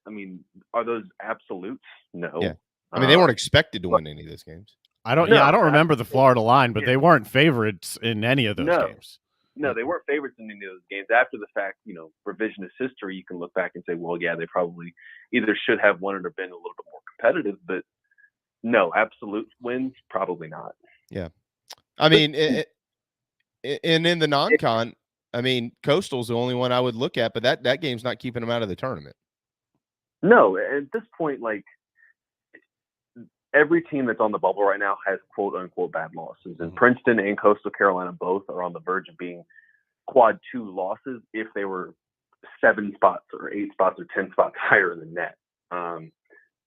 are those absolutes? No. Yeah. They weren't expected to win any of those games. I don't remember the Florida line, but they weren't favorites in any of those games. No, they weren't favorites in any of those games. After the fact, revisionist history, you can look back and say, well, yeah, they probably either should have won it or been a little bit more competitive. But no, absolute wins, probably not. Yeah. And in the non-con, Coastal's the only one I would look at, but that game's not keeping them out of the tournament. No, at this point, every team that's on the bubble right now has quote unquote bad losses, and Princeton and Coastal Carolina both are on the verge of being quad 2 losses if they were 7 spots or 8 spots or 10 spots higher in the net.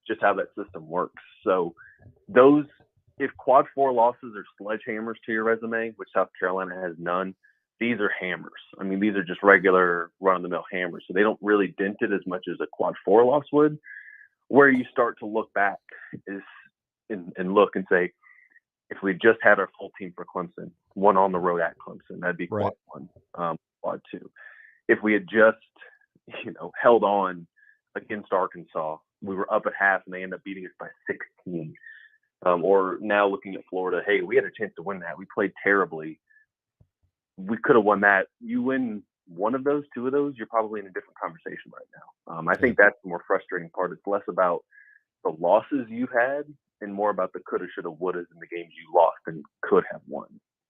Just how that system works. So those, if quad 4 losses are sledgehammers to your resume, which South Carolina has none, these are hammers. These are just regular run-of-the-mill hammers. So they don't really dent it as much as a quad 4 loss would. Where you start to look back is and look and say, if we just had our full team for Clemson, one on the road at Clemson, that'd be quad 1, quad 2. If we had just, held on against Arkansas, we were up at half and they end up beating us by 16. Or now looking at Florida, hey, we had a chance to win that. We played terribly. We could have won that. You win one of those, 2 of those, you're probably in a different conversation right now. I think that's the more frustrating part. It's less about the losses you've had and more about the coulda, shoulda, wouldas in the games you lost and could have won.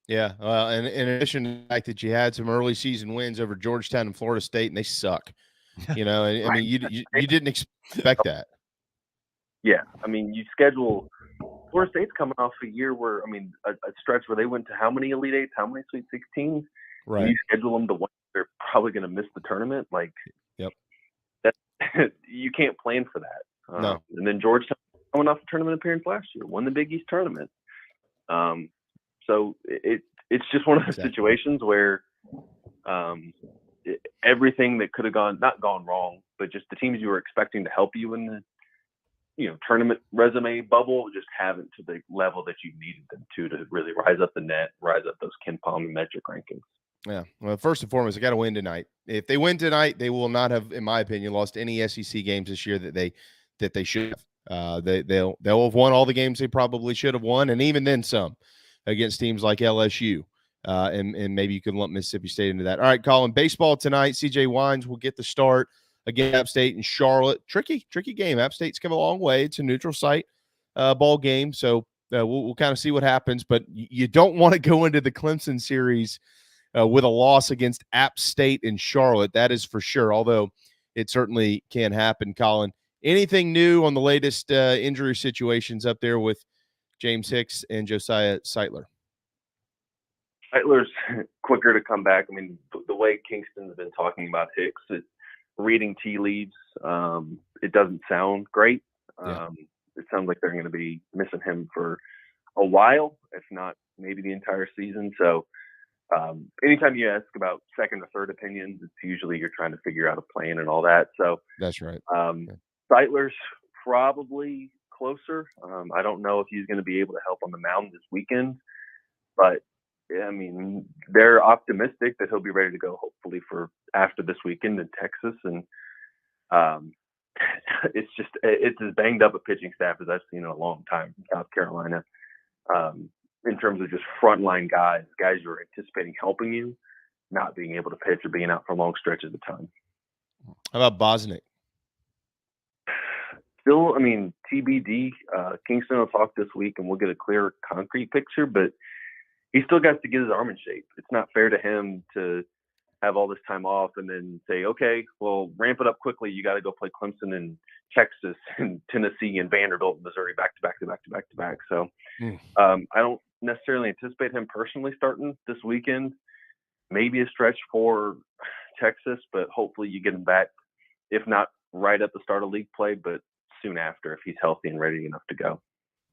Yeah. Well, and in addition to the fact that you had some early season wins over Georgetown and Florida State, and they suck. You didn't expect that. Yeah, I mean, you schedule Florida State's coming off a year where, I mean, a stretch where they went to how many Elite Eights, how many Sweet 16s? Right. And you schedule them to one, they're probably going to miss the tournament. Like, yep, that you can't plan for that. No. And then Georgetown coming off a tournament appearance last year, won the Big East tournament. So it's just one of those situations where everything that could have not gone wrong, but just the teams you were expecting to help you in the tournament resume bubble just haven't to the level that you needed them to really rise up the net, rise up those Ken Palmer metric rankings. Yeah. Well, first and foremost, they got to win tonight. If they win tonight, they will not have, in my opinion, lost any SEC games this year that they should have. They'll have won all the games they probably should have won, and even then some against teams like LSU. And maybe you can lump Mississippi State into that. All right, Collyn, baseball tonight. CJ Wines will get the start against App State and Charlotte. Tricky game. App State's come a long way. It's a neutral site ball game, so we'll kind of see what happens. But you don't want to go into the Clemson series with a loss against App State and Charlotte. That is for sure, although it certainly can happen. Collyn, anything new on the latest injury situations up there with James Hicks and Josiah Seitler? Seitler's quicker to come back. I mean, the way Kingston's been talking about Hicks, reading tea leaves, it doesn't sound great. It sounds like they're going to be missing him for a while, if not maybe the entire season. So anytime you ask about second or third opinions, it's usually you're trying to figure out a plan and all that. So that's right. Seitler's probably closer. I don't know if he's going to be able to help on the mound this weekend, but I mean, they're optimistic that he'll be ready to go hopefully for after this weekend in Texas. And it's as banged up a pitching staff as I've seen in a long time in South Carolina. In terms of just frontline guys you're anticipating helping you, not being able to pitch or being out for long stretches of time. How about Bosnick? Still, I mean, TBD. Kingston will talk this week and we'll get a clear, concrete picture, but he still got to get his arm in shape. It's not fair to him to have all this time off and then say, okay, well, ramp it up quickly. You got to go play Clemson and Texas and Tennessee and Vanderbilt and Missouri back to back. So I don't necessarily anticipate him personally starting this weekend. Maybe a stretch for Texas, but hopefully you get him back, if not right at the start of league play, but soon after if he's healthy and ready enough to go.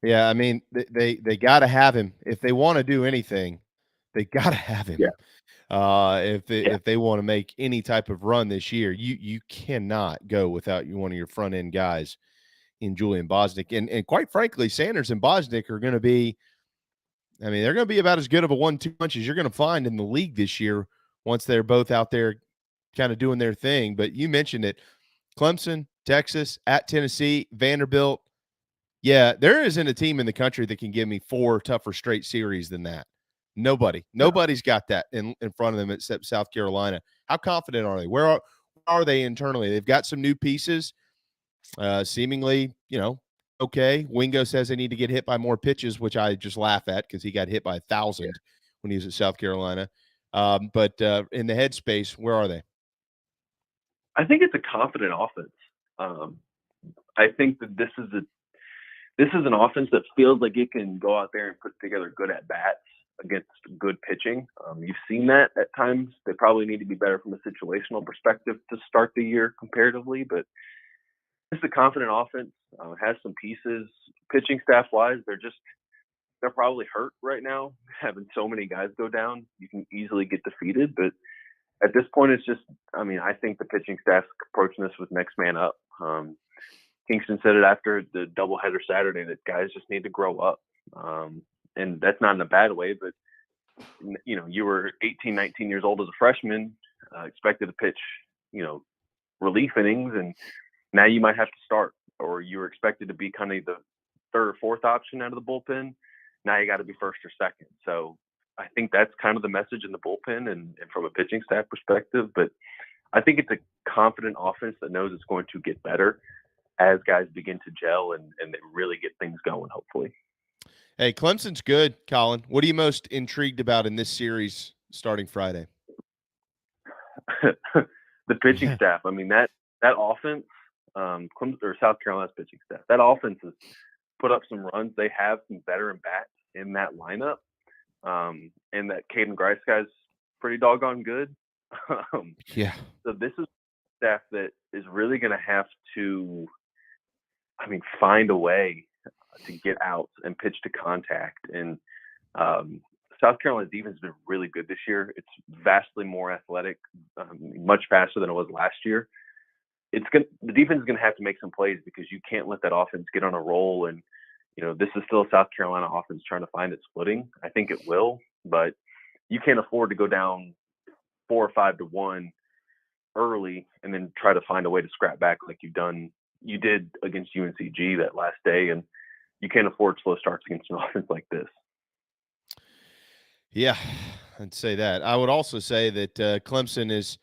Yeah, I mean, they got to have him. If they want to do anything, they got to have him. Yeah. If they want to make any type of run this year, you cannot go without one of your front end guys in Julian Bosnick. And quite frankly, Sanders and Bosnick are going to be, I mean, they're going to be about as good of a 1-2 punch as you're going to find in the league this year once they're both out there kind of doing their thing. But you mentioned it, Clemson, Texas, at Tennessee, Vanderbilt. Yeah, there isn't a team in the country that can give me 4 tougher straight series than that. Nobody's got that in front of them except South Carolina. How confident are they? Where are they internally? They've got some new pieces, seemingly, okay. Wingo says they need to get hit by more pitches, which I just laugh at because he got hit by 1,000 when he was at South Carolina. But in the headspace, where are they? I think it's a confident offense. I think that this is an offense that feels like it can go out there and put together good at-bats against good pitching. You've seen that at times. They probably need to be better from a situational perspective to start the year comparatively, but it's a confident offense, has some pieces. Pitching staff-wise, they're probably hurt right now. Having so many guys go down, you can easily get defeated, but at this point, it's just, I mean, I think the pitching staff's approaching this with next man up. Kingston said it after the doubleheader Saturday that guys just need to grow up. And that's not in a bad way, but, you were 18, 19 years old as a freshman, expected to pitch, relief innings, and now you might have to start, or you were expected to be kind of the third or fourth option out of the bullpen. Now you got to be first or second. So I think that's kind of the message in the bullpen and from a pitching staff perspective. But I think it's a confident offense that knows it's going to get better as guys begin to gel and they really get things going, hopefully. Hey, Clemson's good, Collyn. What are you most intrigued about in this series starting Friday? The pitching staff. I mean, that offense, Clemson or South Carolina's pitching staff. That offense has put up some runs. They have some veteran bats in that lineup, and that Caden Grice guy's pretty doggone good. Yeah. So this is staff that is really going to have to, find a way to get out and pitch to contact. And South Carolina's defense has been really good this year. It's vastly more athletic, much faster than it was last year. The defense is going to have to make some plays because you can't let that offense get on a roll. And, this is still a South Carolina offense trying to find its footing. I think it will, but you can't afford to go down 4 or 5-1 early and then try to find a way to scrap back like you did against UNCG that last day. And you can't afford slow starts against an offense like this. Yeah, I'd say that. I would also say that Clemson is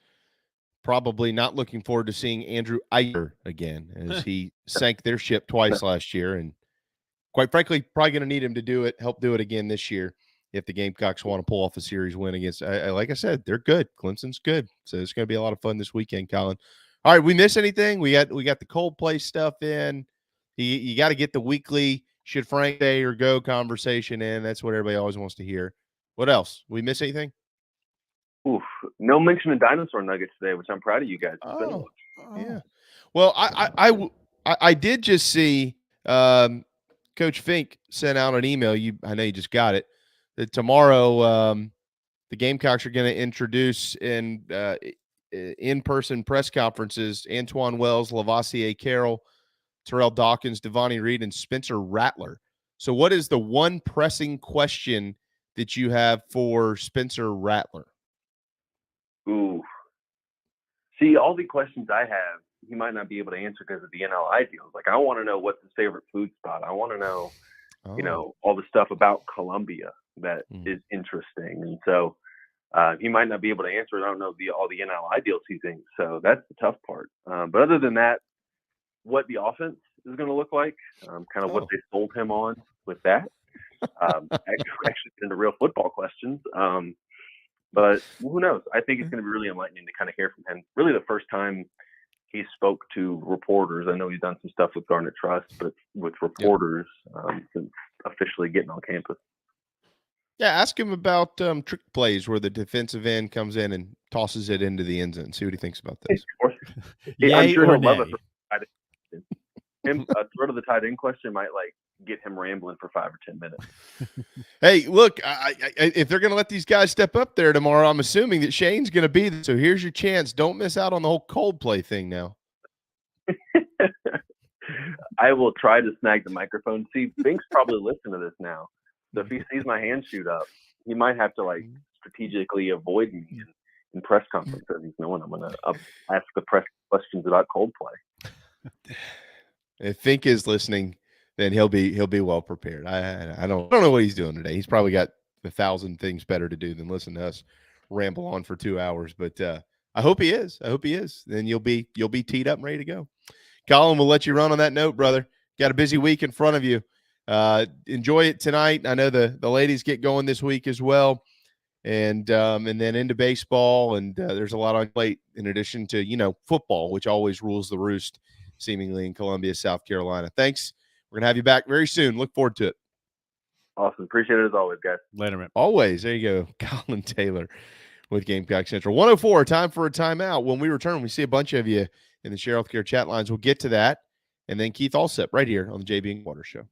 probably not looking forward to seeing Andrew Eicher again, as he sank their ship twice last year. And quite frankly, probably going to need him to help do it again this year if the Gamecocks want to pull off a series win against, like I said, they're good. Clemson's good. So it's going to be a lot of fun this weekend, Collyn. All right, we miss anything? We got the Coldplay stuff in. You got to get the weekly should Frank stay or go conversation in. That's what everybody always wants to hear. What else? We miss anything? Oof, no mention of dinosaur nuggets today, which I'm proud of you guys. Yeah. Well, I did just see Coach Fink sent out an email. I know you just got it. That tomorrow the Gamecocks are going to introduce in-person press conferences Antoine Wells, Lavoisier Carroll, Terrell Dawkins, Devontae Reed, and Spencer Rattler. So what is the one pressing question that you have for Spencer Rattler? Ooh. See, all the questions I have, he might not be able to answer because of the NLI deals. Like, I want to know what's his favorite food spot. I want to know, all the stuff about Columbia that is interesting. And so he might not be able to answer it. I don't know all the NLI deals he thinks. So that's the tough part. But other than that, what the offense is going to look like, kind of what they sold him on with that. Actually into real football questions. But who knows? I think it's going to be really enlightening to kind of hear from him. Really the first time he spoke to reporters. I know he's done some stuff with Garnet Trust, but with reporters since officially getting on campus. Yeah, ask him about trick plays where the defensive end comes in and tosses it into the end zone. See what he thinks about this. I'm sure he'll love it. A throw to the tight end question might get him rambling for 5 or 10 minutes. Hey, look, if they're going to let these guys step up there tomorrow, I'm assuming that Shane's going to be there. So here's your chance. Don't miss out on the whole Coldplay thing now. I will try to snag the microphone. See, Fink's probably listening to this now. So if he sees my hand shoot up, he might have to strategically avoid me in press conferences. He's knowing I'm going to ask the press questions about Coldplay. If Fink is listening, then he'll be well prepared. I don't know what he's doing today. He's probably got 1,000 things better to do than listen to us ramble on for 2 hours. But I hope he is. Then you'll be teed up and ready to go. Collyn, we'll let you run on that note, brother. Got a busy week in front of you. Enjoy it tonight. I know the ladies get going this week as well, and then into baseball. And there's a lot on plate in addition to football, which always rules the roost, seemingly in Columbia, South Carolina. Thanks. We're gonna have you back very soon. Look forward to it. Awesome. Appreciate it as always, guys. Later, man. Always. There you go. Collyn Taylor with Gamecock Central. 104, time for a timeout. When we return, we see a bunch of you in the Share Healthcare chat lines. We'll get to that. And then Keith Allsep right here on the JB and Water Show.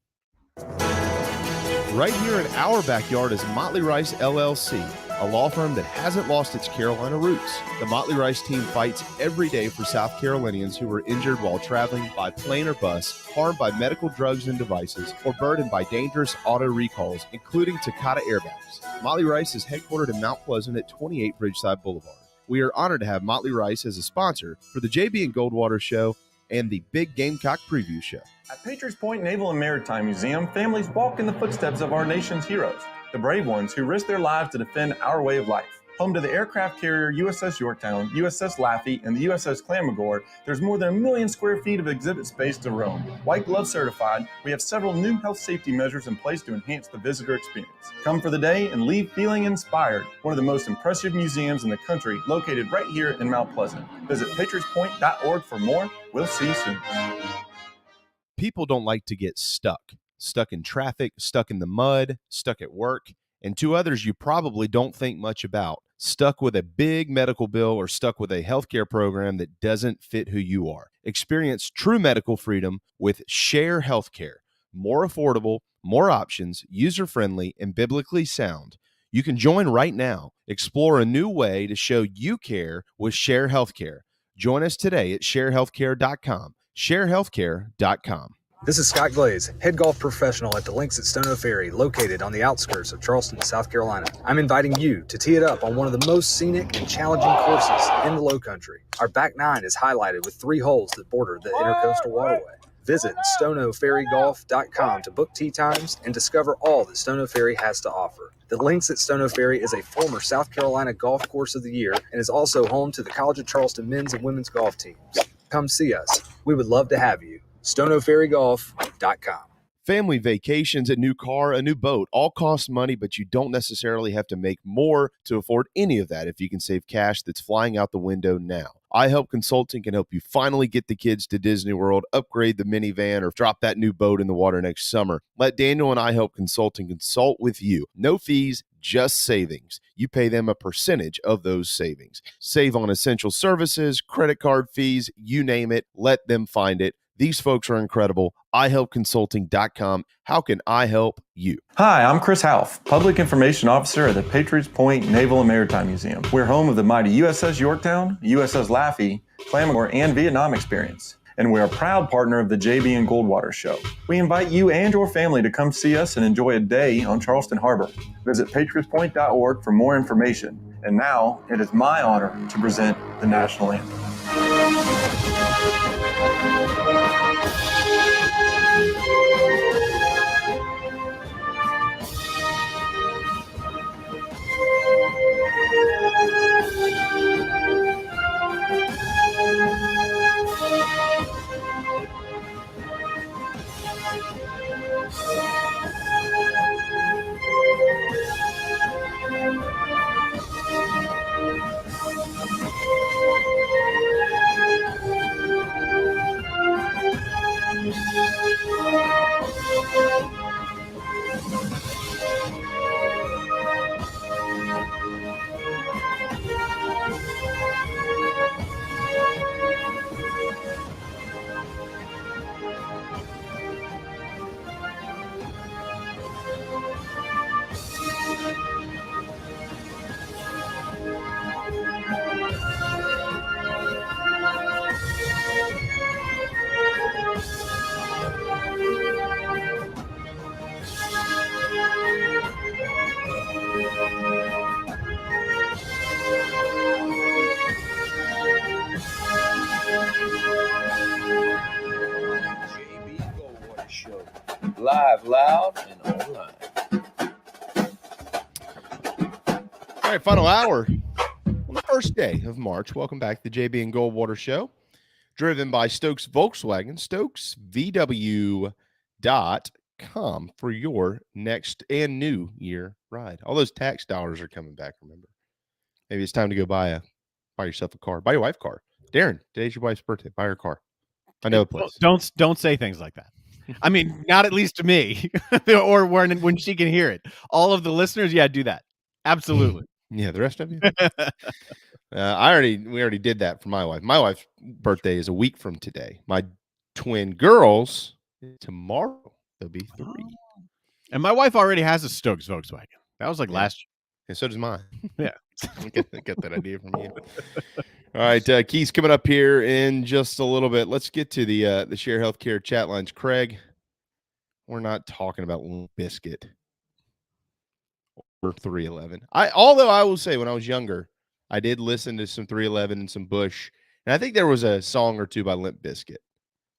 Right here in our backyard is Motley Rice LLC, a law firm that hasn't lost its Carolina roots. The Motley Rice team fights every day for South Carolinians who were injured while traveling by plane or bus, harmed by medical drugs and devices, or burdened by dangerous auto recalls, including Takata airbags. Motley Rice is headquartered in Mount Pleasant at 28 Bridgeside Boulevard. We are honored to have Motley Rice as a sponsor for the JB and Goldwater Show and the Big Gamecock Preview Show. At Patriots Point Naval and Maritime Museum, families walk in the footsteps of our nation's heroes, the brave ones who risk their lives to defend our way of life. Home to the aircraft carrier USS Yorktown, USS Laffey, and the USS Clamagore, there's more than 1 million square feet of exhibit space to roam. White Glove certified, we have several new health safety measures in place to enhance the visitor experience. Come for the day and leave feeling inspired. One of the most impressive museums in the country, located right here in Mount Pleasant. Visit patriotspoint.org for more. We'll see you soon. People don't like to get stuck in traffic, stuck in the mud, stuck at work, and two others you probably don't think much about, stuck with a big medical bill or stuck with a healthcare program that doesn't fit who you are. Experience true medical freedom with Share Healthcare. More affordable, more options, user-friendly, and biblically sound. You can join right now. Explore a new way to show you care with Share Healthcare. Join us today at sharehealthcare.com. sharehealthcare.com. This is Scott Glaze, head golf professional at the Links at Stono Ferry, located on the outskirts of Charleston, South Carolina. I'm inviting you to tee it up on one of the most scenic and challenging courses in the Lowcountry. Our back nine is highlighted with 3 holes that border the Intercoastal Waterway. Visit stonoferrygolf.com to book tee times and discover all that Stono Ferry has to offer. The Links at Stono Ferry is a former South Carolina Golf Course of the Year and is also home to the College of Charleston men's and women's golf teams. Come see us. We would love to have you. stonoferrygolf.com. Family vacations, a new car, a new boat, all cost money, but you don't necessarily have to make more to afford any of that if you can save cash that's flying out the window now. iHelp Consulting can help you finally get the kids to Disney World, upgrade the minivan, or drop that new boat in the water next summer. Let Daniel and iHelp Consulting consult with you. No fees, just savings. You pay them a percentage of those savings. Save on essential services, credit card fees, you name it. Let them find it. These folks are incredible. iHelpConsulting.com. How can I help you? Hi, I'm Chris Half, Public Information Officer at the Patriots Point Naval and Maritime Museum. We're home of the mighty USS Yorktown, USS Laffey, Clamagore, and Vietnam experience. And we're a proud partner of the JB and Goldwater Show. We invite you and your family to come see us and enjoy a day on Charleston Harbor. Visit patriotspoint.org for more information. And now, it is my honor to present the National Anthem. Live, loud, and online. All right, final hour on the first day of March. Welcome back to the JB and Goldwater Show, driven by Stokes Volkswagen, StokesVW.com for your next and new year ride. All those tax dollars are coming back, remember. Maybe it's time to go buy yourself a car. Buy your wife a car. Darren, today's your wife's birthday. Buy her a car. I know a place. Don't say things like that. I mean, not at least to me, or when she can hear it. All of the listeners, yeah, do that. Absolutely. Yeah, the rest of you. We already did that for my wife. My wife's birthday is a week from today. My twin girls tomorrow. They'll be 3. And my wife already has a Stokes Volkswagen. That was like last year. And so does mine. Yeah. Get that idea from you. All right, Keith's coming up here in just a little bit. Let's get to the Share Healthcare chat lines. Craig, we're not talking about Limp Bizkit or 311. Although I will say, when I was younger, I did listen to some 311 and some Bush, and I think there was a song or two by Limp Bizkit,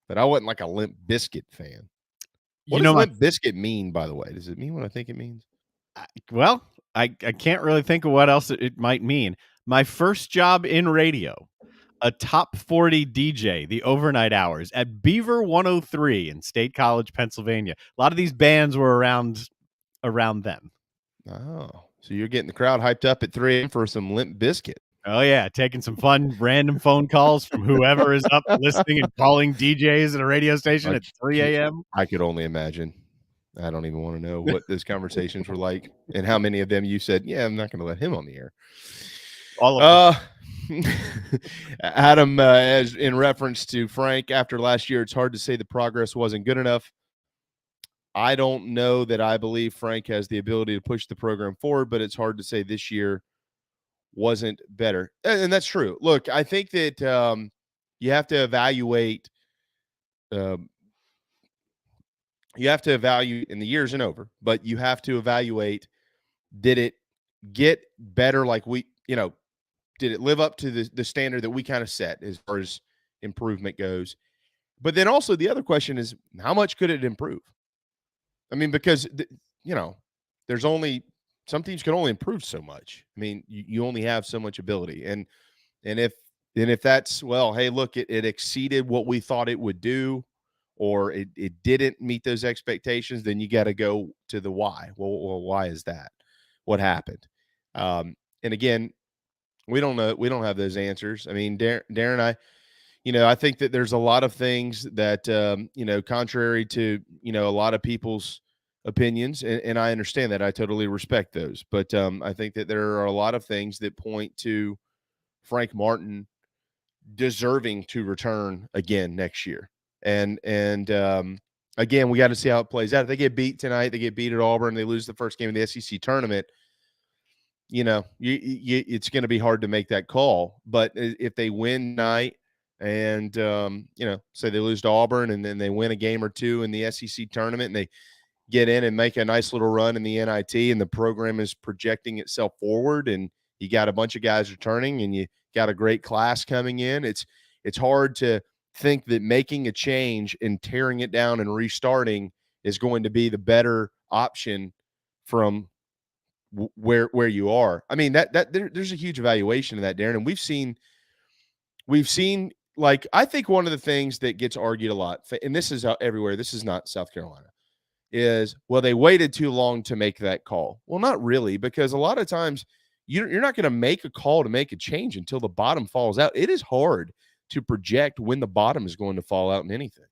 but I wasn't like a Limp Bizkit fan. What does Limp Bizkit mean, by the way? Does it mean what I think it means? Well, I can't really think of what else it might mean. My first job in radio, a top 40 DJ, the overnight hours at Beaver 103 in State College, Pennsylvania. A lot of these bands were around then. Oh, so you're getting the crowd hyped up at 3 a.m. for some Limp Bizkit. Oh, yeah. Taking some fun random phone calls from whoever is up listening and calling DJs at a radio station at 3 a.m. I could only imagine. I don't even want to know what those conversations were like and how many of them you said, yeah, I'm not going to let him on the air. All of Adam, as in reference to Frank, after last year, it's hard to say the progress wasn't good enough. I don't know that I believe Frank has the ability to push the program forward, but it's hard to say this year wasn't better. And that's true. Look, I think that you have to evaluate and the year isn't over, but you have to evaluate, did it get better? Like did it live up to the standard that we kind of set as far as improvement goes? But then also the other question is, how much could it improve? I mean, because, there's only some teams can only improve so much. I mean, you only have so much ability. And if that's, well, hey, look, it exceeded what we thought it would do, or it didn't meet those expectations, then you got to go to the why. Well, why is that? What happened? And again, we don't know. We don't have those answers. I mean, Darren, I think that there's a lot of things that, contrary to, a lot of people's opinions, and I understand that. I totally respect those. But I think that there are a lot of things that point to Frank Martin deserving to return again next year. And again, we got to see how it plays out. If they get beat tonight, they get beat at Auburn, they lose the first game of the SEC tournament, it's going to be hard to make that call. But if they win tonight and, say they lose to Auburn and then they win a game or two in the SEC tournament and they get in and make a nice little run in the NIT and the program is projecting itself forward and you got a bunch of guys returning and you got a great class coming in, it's hard to think that making a change and tearing it down and restarting is going to be the better option from where you are. I mean, there's a huge evaluation of that, Darren, and we've seen like, I think one of the things that gets argued a lot, and this is everywhere, this is not South Carolina, is, well, they waited too long to make that call. Well, not really, because a lot of times you're not going to make a call to make a change until the bottom falls out. It is hard to project when the bottom is going to fall out in anything.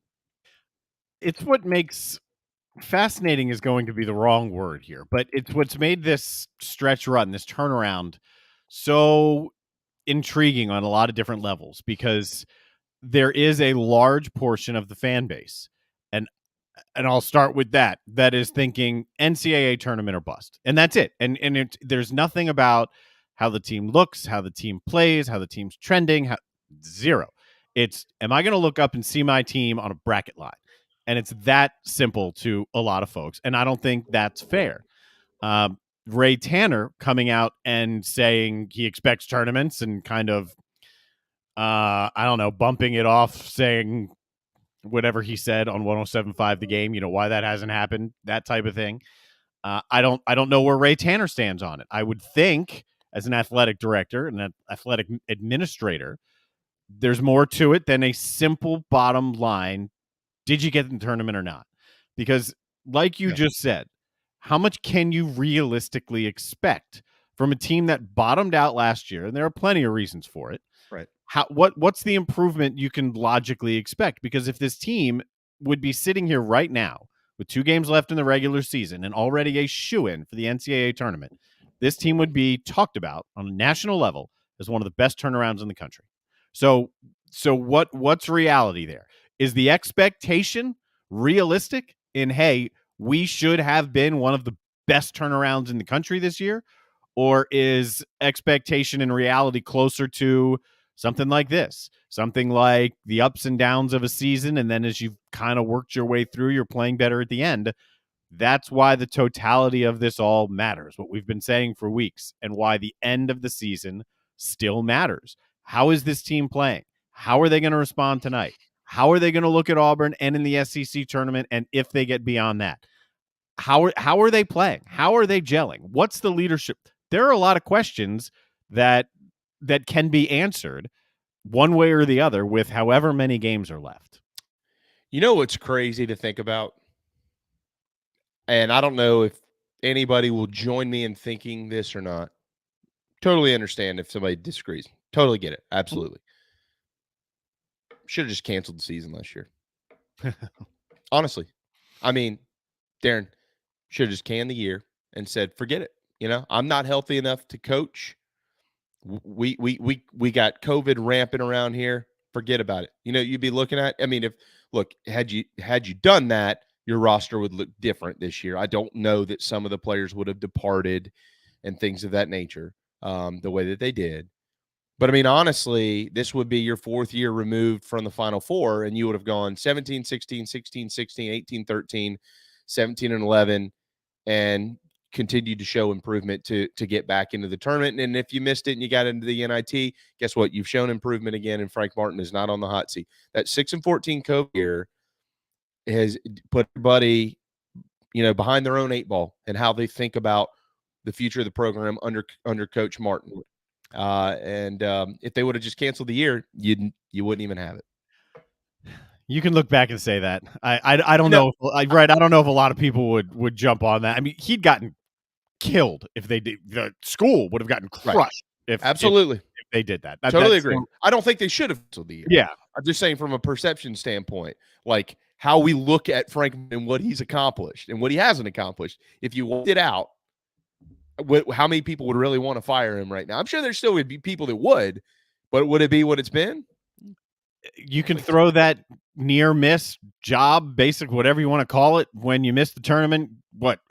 It's what makes fascinating is going to be the wrong word here, but it's what's made this stretch run, this turnaround, so intriguing on a lot of different levels, because there is a large portion of the fan base, and I'll start with that is thinking NCAA tournament or bust, and that's it. And there's nothing about how the team looks, how the team plays, how the team's trending. Zero. It's, am I going to look up and see my team on a bracket line? And it's that simple to a lot of folks, and I don't think that's fair. Ray Tanner coming out and saying he expects tournaments and kind of, bumping it off, saying whatever he said on 107.5 The Game, why that hasn't happened, that type of thing. I don't know where Ray Tanner stands on it. I would think, as an athletic director and an athletic administrator, there's more to it than a simple bottom line. Did you get in the tournament or not? Because like you just said, how much can you realistically expect from a team that bottomed out last year? And there are plenty of reasons for it. Right. What's the improvement you can logically expect? Because if this team would be sitting here right now with 2 games left in the regular season and already a shoo-in for the NCAA tournament, this team would be talked about on a national level as one of the best turnarounds in the country. So what's reality there? Is the expectation realistic in, hey, we should have been one of the best turnarounds in the country this year? Or is expectation and reality closer to something like this? Something like the ups and downs of a season, and then as you've kind of worked your way through, you're playing better at the end. That's why the totality of this all matters, what we've been saying for weeks, and why the end of the season still matters. How is this team playing? How are they going to respond tonight? How are they going to look at Auburn and in the SEC tournament, and if they get beyond that? How are they playing? How are they gelling? What's the leadership? There are a lot of questions that can be answered one way or the other with however many games are left. You know what's crazy to think about? And I don't know if anybody will join me in thinking this or not. Totally understand if somebody disagrees. Totally get it. Absolutely. Should have just canceled the season last year. Honestly. I mean, Darren, should have just canned the year and said, forget it. You know, I'm not healthy enough to coach. We got COVID rampant around here. Forget about it. You know, you'd be looking at, I mean, had you done that, your roster would look different this year. I don't know that some of the players would have departed and things of that nature the way that they did. But I mean, honestly, this would be your fourth year removed from the Final Four, and you would have gone 17, 16, 16, 16, 18, 13, 17, and 11, and continued to show improvement to get back into the tournament. And if you missed it and you got into the NIT, guess what? You've shown improvement again, and Frank Martin is not on the hot seat. That 6-14 COVID year has put everybody, behind their own eight ball and how they think about the future of the program under Coach Martin. And if they would have just canceled the year, you wouldn't even have it. You can look back and say that. I don't know. I don't know if a lot of people would jump on that. I mean, he'd gotten killed if they did. The school would have gotten crushed if they did that. Totally agree. I don't think they should have canceled the year. Yeah, I'm just saying from a perception standpoint, like how we look at Frank and what he's accomplished and what he hasn't accomplished. If you walked it out, how many people would really want to fire him right now? I'm sure there still would be people that would, but would it be what it's been? You can throw that near miss job, basic, whatever you want to call it, when you missed the tournament,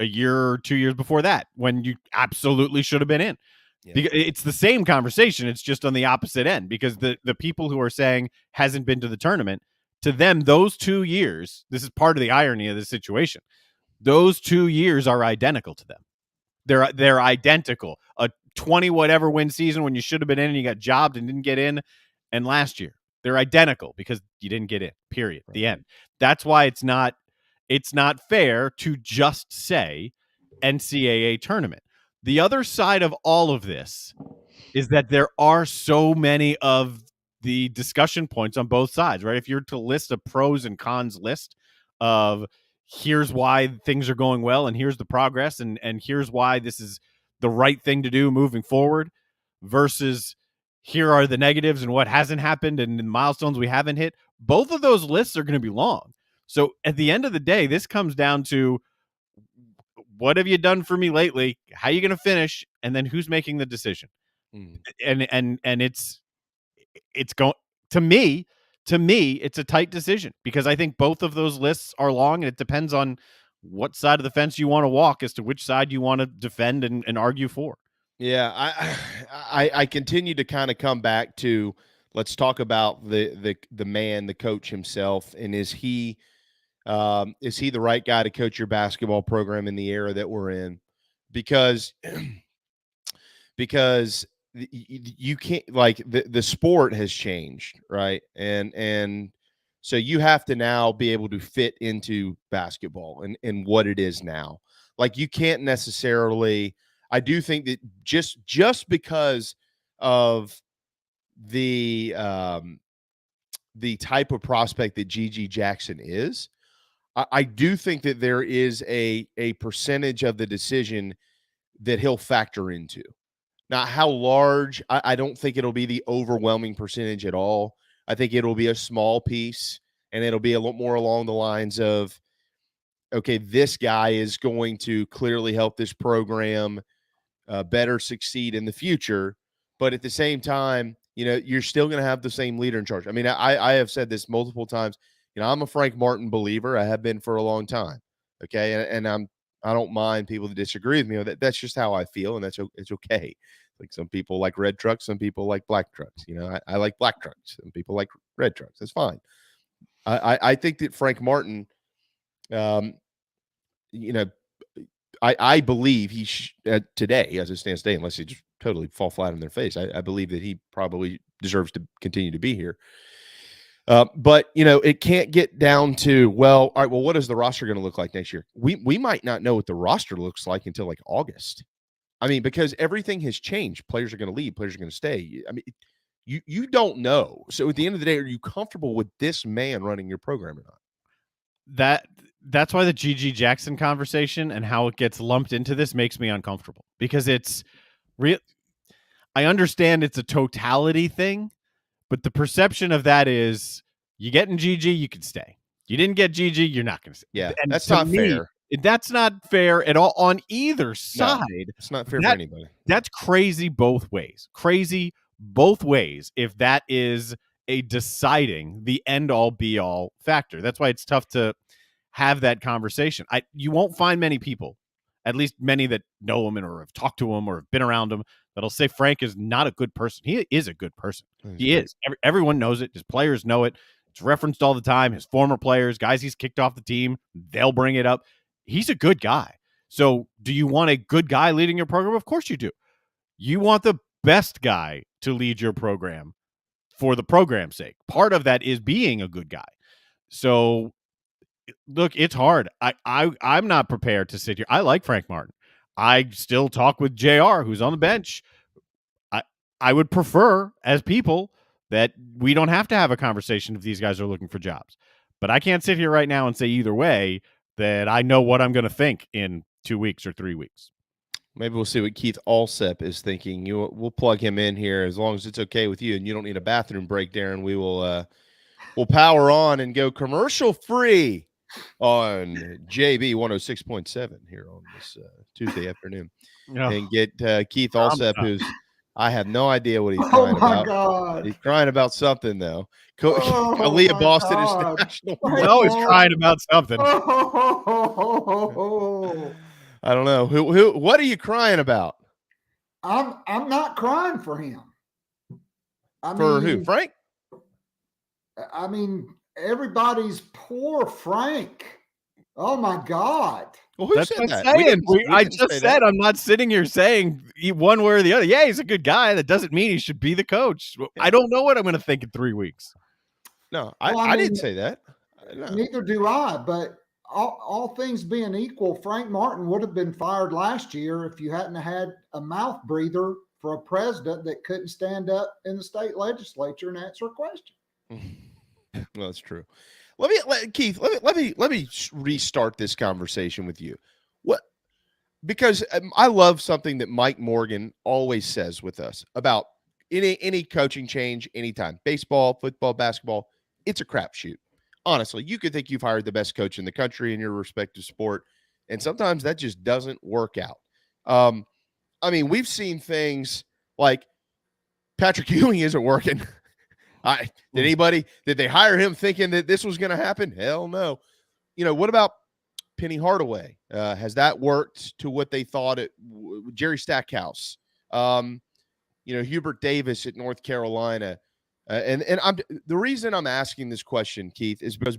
a year or 2 years before that, when you absolutely should have been in. Yeah. It's the same conversation. It's just on the opposite end, because the people who are saying hasn't been to the tournament, to them, those 2 years, this is part of the irony of the situation. Those 2 years are identical to them. They're identical. A 20 whatever win season when you should have been in and you got jobbed and didn't get in, and last year. They're identical because you didn't get in, period. Right. The end. That's why it's not fair to just say NCAA tournament. The other side of all of this is that there are so many of the discussion points on both sides, right? If you're to list a pros and cons list of here's why things are going well and here's the progress and here's why this is the right thing to do moving forward versus here are the negatives and what hasn't happened and the milestones we haven't hit. Both of those lists are going to be long. So at the end of the day, this comes down to what have you done for me lately? How are you going to finish? And then who's making the decision? And it's going to me, it's a tight decision because I think both of those lists are long and it depends on what side of the fence you want to walk as to which side you want to defend and argue for. Yeah, I continue to kind of come back to let's talk about the man, the coach himself, and is he the right guy to coach your basketball program in the era that we're in? Because you can't, like, the sport has changed, right? And so you have to now be able to fit into basketball and what it is now. Like, you can't necessarily. I do think that just because of the type of prospect that G.G. Jackson is, I do think that there is a percentage of the decision that he'll factor into. Now, how large, I don't think it'll be the overwhelming percentage at all. I think it'll be a small piece, and it'll be a lot more along the lines of, okay, this guy is going to clearly help this program better succeed in the future. But at the same time, you're still going to have the same leader in charge. I mean, I have said this multiple times. I'm a Frank Martin believer. I have been for a long time. Okay. And I don't mind people that disagree with me. That's just how I feel. And it's okay. Like, some people like red trucks. Some people like black trucks. I like black trucks. Some people like red trucks. That's fine. I think that Frank Martin, I believe he today, as it stands today, unless he just totally fall flat on their face, I believe that he probably deserves to continue to be here. But, it can't get down to, all right, what is the roster going to look like next year? We might not know what the roster looks like until like August. I mean, because everything has changed. Players are going to leave. Players are going to stay. I mean, you don't know. So at the end of the day, are you comfortable with this man running your program or not? That's why the G.G. Jackson conversation and how it gets lumped into this makes me uncomfortable, because it's real. I understand it's a totality thing, but the perception of that is you getting GG, you can stay. You didn't get GG, you're not going to stay. Yeah, and that's not fair. That's not fair at all on either side. No, it's not fair for anybody. That's crazy both ways. Crazy both ways if that is a deciding the end-all be-all factor. That's why it's tough to have that conversation. You won't find many people, at least many that know him or have talked to him or have been around him, that'll say Frank is not a good person. He is a good person. He is. Everyone knows it. His players know it. It's referenced all the time. His former players, guys he's kicked off the team, they'll bring it up. He's a good guy. So do you want a good guy leading your program? Of course you do. You want the best guy to lead your program for the program's sake. Part of that is being a good guy. So look, it's hard. I'm not prepared to sit here. I like Frank Martin. I still talk with JR, who's on the bench. I would prefer, as people, that we don't have to have a conversation if these guys are looking for jobs. But I can't sit here right now and say either way that I know what I'm going to think in 2 weeks or 3 weeks. Maybe we'll see what Keith Allsep is thinking. We'll plug him in here as long as it's okay with you and you don't need a bathroom break, Darren. We'll power on and go commercial free on JB 106.7 here on this Tuesday afternoon. And get Keith Allsep, who's I have no idea what he's crying about. God. He's crying about something, though. Aaliyah Boston God. is national. He's always crying about something. I don't know. Who? What are you crying about? I'm not crying for him. For who? Frank? I mean, everybody's poor Frank. Oh my God. Well, who That's said what I'm that? saying. I just said I'm not sitting here saying one way or the other. Yeah, he's a good guy. That doesn't mean he should be the coach. I don't know what I'm going to think in 3 weeks. No, I didn't say that. No. Neither do I. But all things being equal, Frank Martin would have been fired last year if you hadn't had a mouth breather for a president that couldn't stand up in the state legislature and answer a question. Well, that's true. Keith, let me restart this conversation with you. Because I love something that Mike Morgan always says with us about any coaching change, anytime, baseball, football, basketball, it's a crapshoot. Honestly, you could think you've hired the best coach in the country in your respective sport, and sometimes that just doesn't work out. I mean, we've seen things like Patrick Ewing isn't working. Did they hire him thinking that this was going to happen? Hell no. What about Penny Hardaway? Has that worked to what they thought it? Jerry Stackhouse, Hubert Davis at North Carolina, and the reason I'm asking this question, Keith, is because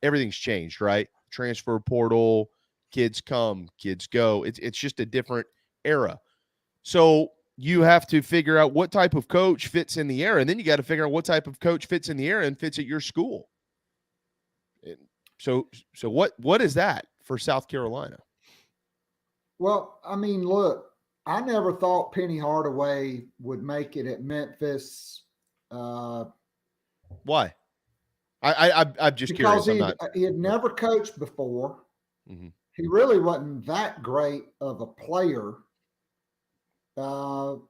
everything's changed, right? Transfer portal, kids come, kids go. It's just a different era. So you have to figure out what type of coach fits in the era, and then you got to figure out what type of coach fits in the era and fits at your school. And so what is that for South Carolina? Well, I mean, look, I never thought Penny Hardaway would make it at Memphis. Why? I'm just curious. He had never coached before. Mm-hmm. He really wasn't that great of a player. And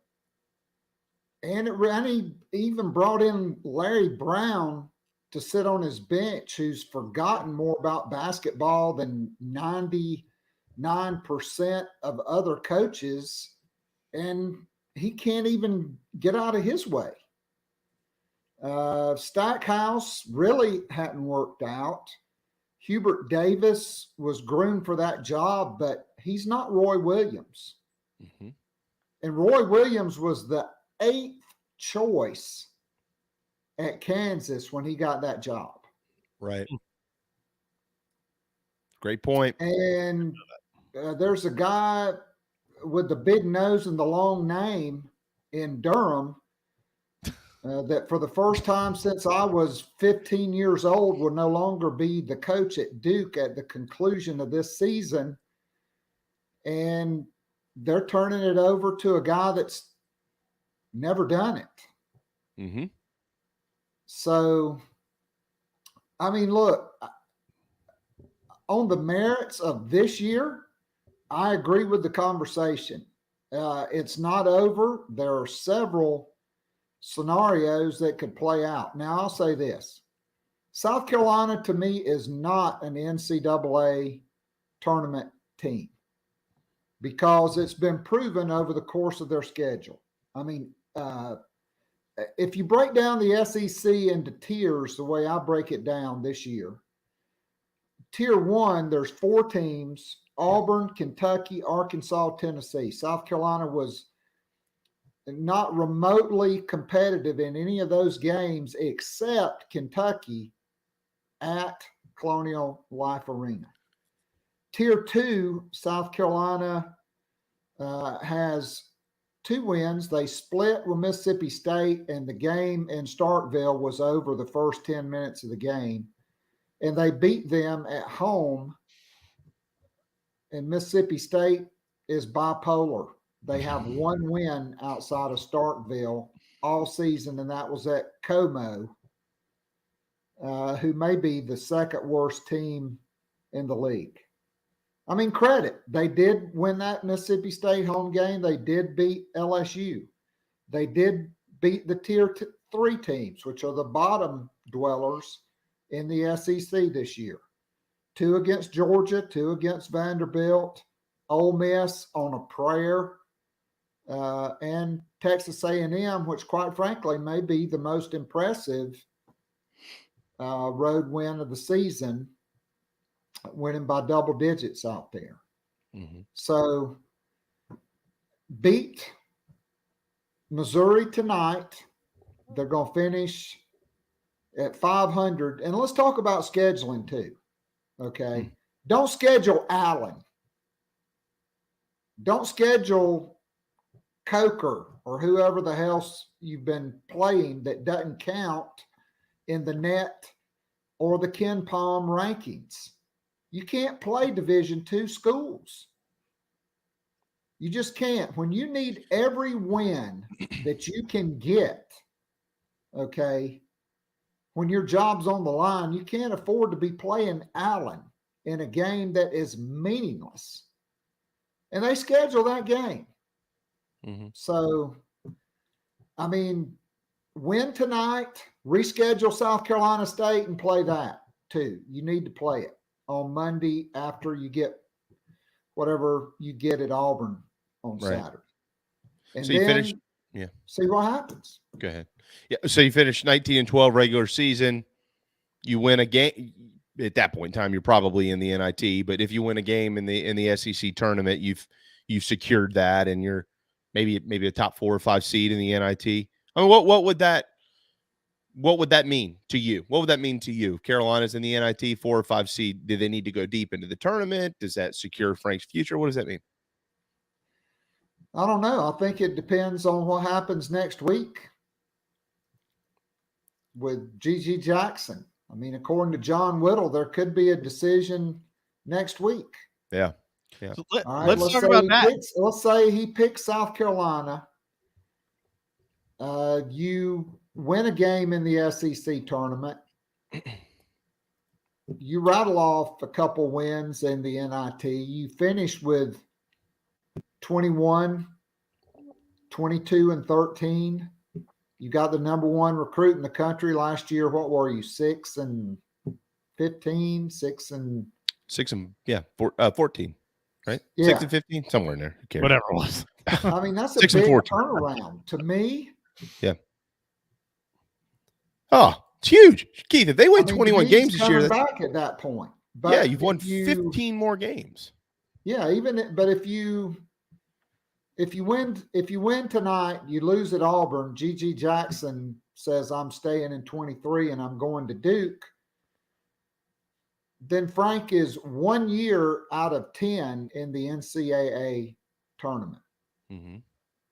he even brought in Larry Brown to sit on his bench, who's forgotten more about basketball than 99% of other coaches, and he can't even get out of his way. Stackhouse really hadn't worked out. Hubert Davis was groomed for that job, but he's not Roy Williams. Mm-hmm. And Roy Williams was the 8th choice at Kansas when he got that job. Right. Great point. And there's a guy with the big nose and the long name in Durham that for the first time since I was 15 years old will no longer be the coach at Duke at the conclusion of this season. And they're turning it over to a guy that's never done it. Mm-hmm. So, I mean, look, on the merits of this year, I agree with the conversation. It's not over. There are several scenarios that could play out. Now, I'll say this. South Carolina, to me, is not an NCAA tournament team because it's been proven over the course of their schedule. I mean, if you break down the SEC into tiers the way I break it down this year, Tier 1, there's 4 teams: Auburn, Kentucky, Arkansas, Tennessee. South Carolina was not remotely competitive in any of those games except Kentucky at Colonial Life Arena. Tier 2, South Carolina has 2 wins. They split with Mississippi State, and the game in Starkville was over the first 10 minutes of the game. And they beat them at home. And Mississippi State is bipolar. They have 1 win outside of Starkville all season, and that was at Como, who may be the second worst team in the league. I mean, credit. They did win that Mississippi State home game. They did beat LSU. They did beat the Tier 3 teams, which are the bottom dwellers in the SEC this year. 2 against Georgia, 2 against Vanderbilt, Ole Miss on a prayer, and Texas A&M, which quite frankly may be the most impressive road win of the season, winning by double digits out there. Mm-hmm. So beat Missouri tonight. They're going to finish at 500. And let's talk about scheduling too. Okay. Don't schedule Allen. Don't schedule Coker or whoever the hell you've been playing that doesn't count in the net or the Ken Palm rankings. You can't play Division II schools. You just can't. When you need every win that you can get, okay, when your job's on the line, you can't afford to be playing Allen in a game that is meaningless. And they schedule that game. Mm-hmm. So, I mean, win tonight, reschedule South Carolina State and play that too. You need to play it on Monday after you get whatever you get at Auburn on Saturday. And so you finish, yeah. See what happens. Go ahead. Yeah. So you finish 19-12 regular season. You win a game. At that point in time, you're probably in the NIT. But if you win a game in the SEC tournament, you've secured that, and you're maybe a top 4 or 5 seed in the NIT. I mean, what would that mean to you? What would that mean to you? Carolina's in the NIT, 4 or 5 seed. Do they need to go deep into the tournament? Does that secure Frank's future? What does that mean? I don't know. I think it depends on what happens next week with G.G. Jackson. I mean, according to John Whittle, there could be a decision next week. Yeah. Yeah. So let's talk about that. Let's say he picks South Carolina. You win a game in the SEC tournament. You rattle off a couple wins in the NIT. You finish with 21, 22, and 13. You got the number 1 recruit in the country last year. What were you, 6 and 15, 6 and 14, right? Yeah. 6 and 15, somewhere in there. Whatever it was. I mean, that's a 6 and big 14. turnaround to me. Yeah. Oh, it's huge, Keith. If they win 21 games this year, back at that point. But yeah, you've won 15 more games. Yeah, but if you win tonight, you lose at Auburn. G.G. Jackson says, I'm staying in 23 and I'm going to Duke. Then Frank is 1 year out of 10 in the NCAA tournament. Mm-hmm.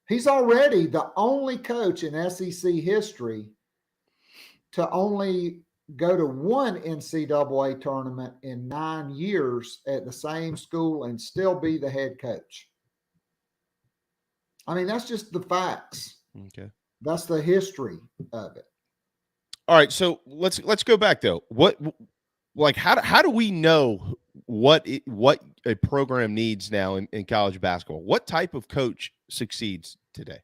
He's already the only coach in SEC history to only go to one NCAA tournament in 9 years at the same school and still be the head coach. I mean, that's just the facts. Okay. That's the history of it. All right, so let's go back though. How do we know what a program needs now in college basketball? What type of coach succeeds today?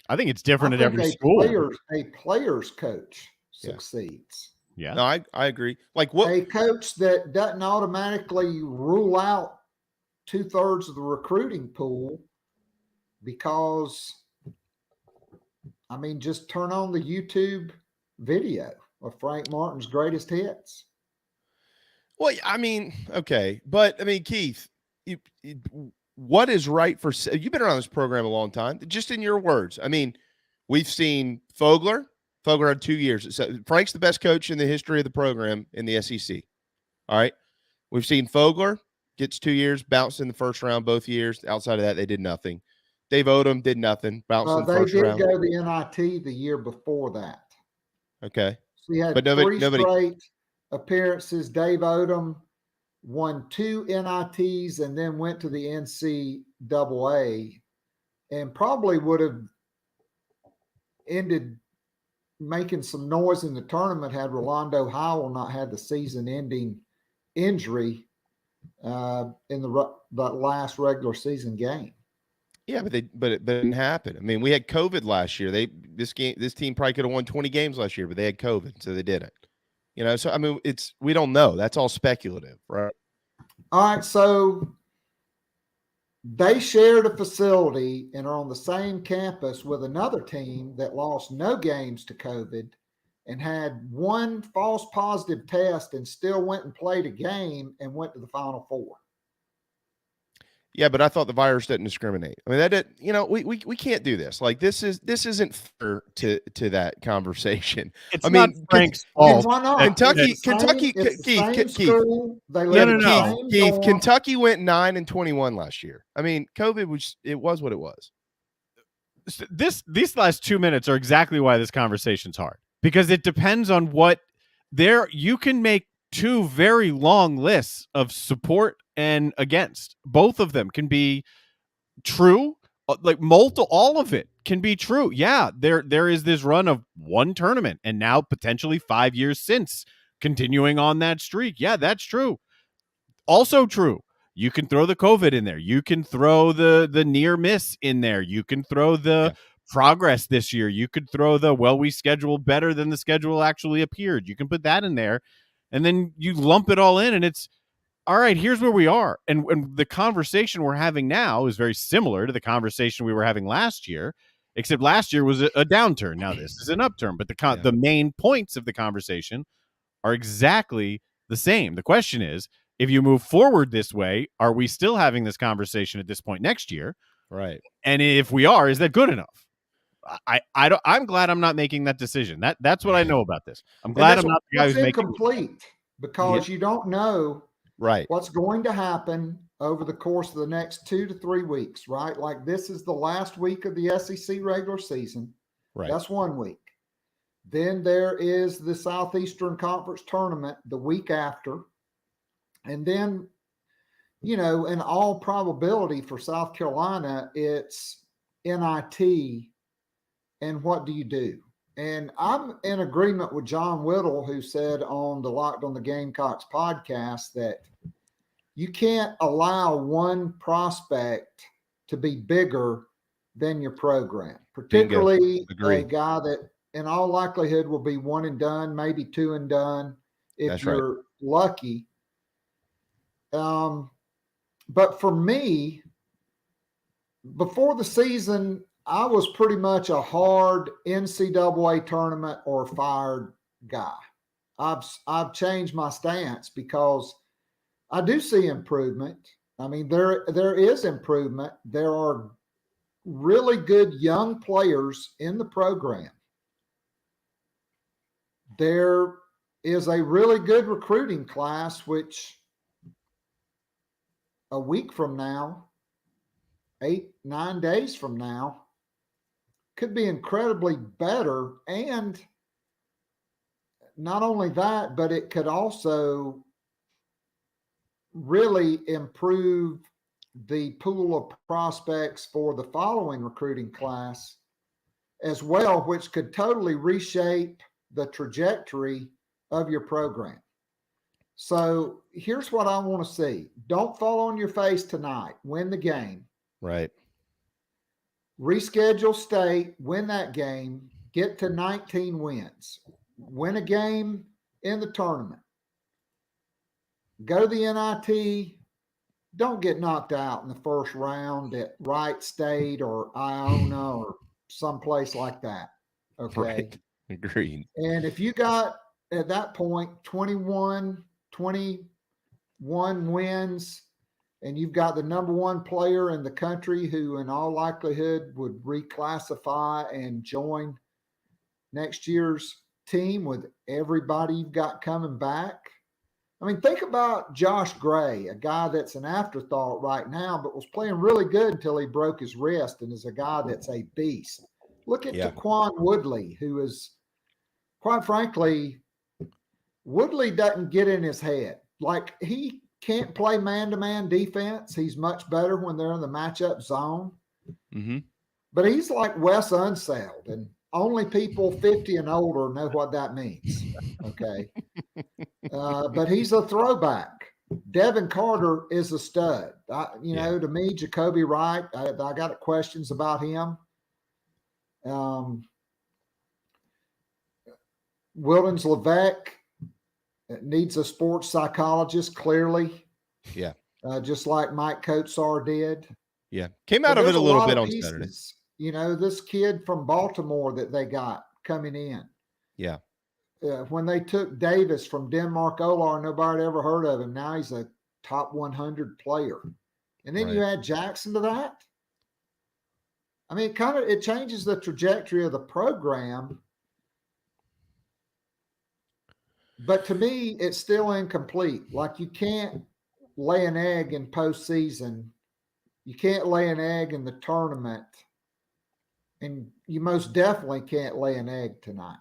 I think it's different at every school. A player's coach succeeds. Yeah. No, I agree. Like what? A coach that doesn't automatically rule out 2/3 of the recruiting pool because, I mean, just turn on the YouTube video of Frank Martin's greatest hits. Well, I mean, okay. But, I mean, Keith, what is right for – you've been around this program a long time. Just in your words, I mean, we've seen Fogler. Fogler had 2 years. So Frank's the best coach in the history of the program in the SEC. All right? We've seen Fogler gets 2 years, bounced in the first round both years. Outside of that, they did nothing. Dave Odom did nothing, bounced in the first round. They did go the NIT the year before that. Okay. So he had three straight appearances. Dave Odom won 2 NITs and then went to the NCAA and probably would have ended making some noise in the tournament had Rolando Howell not had the season-ending injury in the last regular season game. Yeah, but it didn't happen. I mean, we had COVID last year. This team probably could have won 20 games last year, but they had COVID, so they didn't. You know, so I mean, we don't know. That's all speculative, right? All right, so they shared a facility and are on the same campus with another team that lost no games to COVID and had one false positive test and still went and played a game and went to the Final Four. Yeah, but I thought the virus didn't discriminate. I mean, we can't do this. Like this isn't fair to that conversation. It's not Frank's fault. Kentucky, Keith, Kentucky went 9-21 last year. I mean, COVID was what it was. These last 2 minutes are exactly why this conversation's hard, because it depends on what you can make two very long lists of support and against. Both of them can be true, like all of it can be true. Yeah, there is this run of one tournament and now potentially 5 years since continuing on that streak. Yeah, that's true. Also true. You can throw the COVID in there. You can throw the near miss in there. You can throw the progress this year. You could throw we scheduled better than the schedule actually appeared. You can put that in there, and then you lump it all in, and it's all right. Here's where we are, and the conversation we're having now is very similar to the conversation we were having last year, except last year was a downturn. Now this is an upturn, but the main points of the conversation are exactly the same. The question is, if you move forward this way, are we still having this conversation at this point next year? Right. And if we are, is that good enough? I'm glad I'm not making that decision. That's what I know about this. I'm glad I'm not the guy who's making incomplete because you don't know what's going to happen over the course of the next 2 to 3 weeks, right? Like this is the last week of the SEC regular season. Right. That's 1 week. Then there is the Southeastern Conference tournament the week after. And then, in all probability for South Carolina, it's NIT. And what do you do? And I'm in agreement with John Whittle, who said on the Locked On The Gamecocks podcast that you can't allow one prospect to be bigger than your program, particularly a guy that in all likelihood will be one and done, maybe two and done if you're lucky. But for me, before the season, I was pretty much a hard NCAA tournament or fired guy. I've changed my stance because I do see improvement. I mean, there is improvement. There are really good young players in the program. There is a really good recruiting class, which a week from now, 8-9 days from now could be incredibly better. And not only that, but it could also really improve the pool of prospects for the following recruiting class as well, which could totally reshape the trajectory of your program. So here's what I want to see. Don't fall on your face tonight. Win the game. Right. Reschedule state, win that game, get to 19 wins, win a game in the tournament, go to the NIT, don't get knocked out in the first round at Wright State or Iona or someplace like that. Okay. Right. Agreed. And if you got at that point 21 wins, and you've got the number one player in the country who in all likelihood would reclassify and join next year's team with everybody you've got coming back. I mean, think about Josh Gray, a guy that's an afterthought right now, but was playing really good until he broke his wrist and is a guy that's a beast. Look at Taquan Woodley, who is, quite frankly, Woodley doesn't get in his head. Like, he can't play man-to-man defense. He's much better when they're in the matchup zone. Mm-hmm. But he's like Wes Unseld, and only people 50 and older know what that means. Okay. But he's a throwback. Devin Carter is a stud. To me, Jacoby Wright, I got questions about him. Wildens Levesque needs a sports psychologist, clearly. Yeah. Just like Mike Kotsar did. Yeah. Came out of it a little bit on Saturday. This kid from Baltimore that they got coming in. Yeah. When they took Davis from Denmark Olar, nobody ever heard of him. Now he's a top 100 player. And then you add Jackson to that. I mean, it changes the trajectory of the program. But to me, it's still incomplete. Like, you can't lay an egg in postseason. You can't lay an egg in the tournament. And you most definitely can't lay an egg tonight.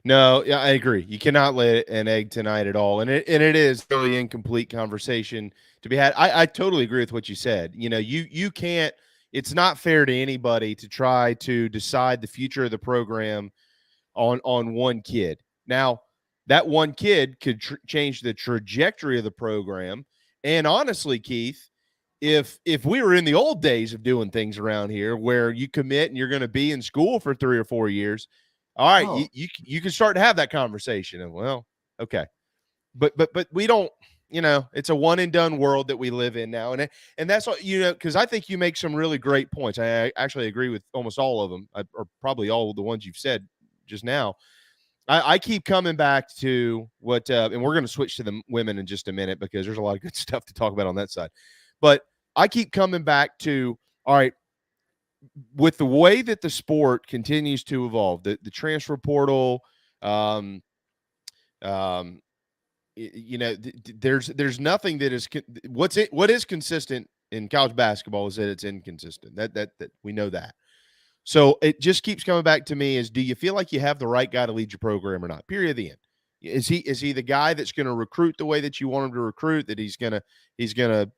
No, yeah, I agree. You cannot lay an egg tonight at all. And it is really incomplete conversation to be had. I totally agree with what you said. You can't, it's not fair to anybody to try to decide the future of the program on one kid. Now, that one kid could change the trajectory of the program. And honestly, Keith, if we were in the old days of doing things around here where you commit and you're going to be in school for 3 or 4 years, all right, you can start to have that conversation. And well, okay. But we don't, it's a one and done world that we live in now. And that's what, because I think you make some really great points. I actually agree with almost all of them, or probably all of the ones you've said just now. I keep coming back to what, and we're going to switch to the women in just a minute because there's a lot of good stuff to talk about on that side. But I keep coming back to, all right, with the way that the sport continues to evolve, the transfer portal, there's nothing that is what is consistent in college basketball is that it's inconsistent. That we know that. So it just keeps coming back to me is, do you feel like you have the right guy to lead your program or not? Period. At the end. Is he the guy that's going to recruit the way that you want him to recruit, that he's going to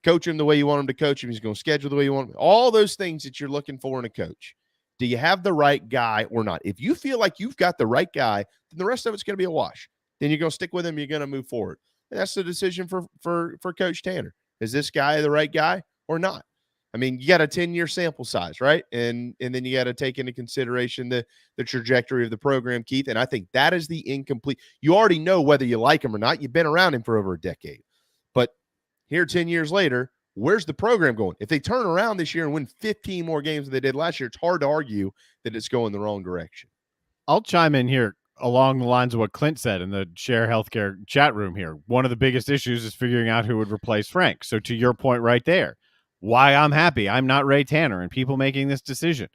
coach him the way you want him to coach him, he's going to schedule the way you want him, all those things that you're looking for in a coach? Do you have the right guy or not? If you feel like you've got the right guy, then the rest of it's going to be a wash. Then you're going to stick with him, you're going to move forward. And that's the decision for Coach Tanner. Is this guy the right guy or not? I mean, you got a 10-year sample size, right? And then you got to take into consideration the trajectory of the program, Keith. And I think that is the incomplete. You already know whether you like him or not. You've been around him for over a decade. But here 10 years later, where's the program going? If they turn around this year and win 15 more games than they did last year, it's hard to argue that it's going the wrong direction. I'll chime in here along the lines of what Clint said in the Share Healthcare chat room here. One of the biggest issues is figuring out who would replace Frank. So to your point right there, why I'm happy I'm not Ray Tanner and people making this decision.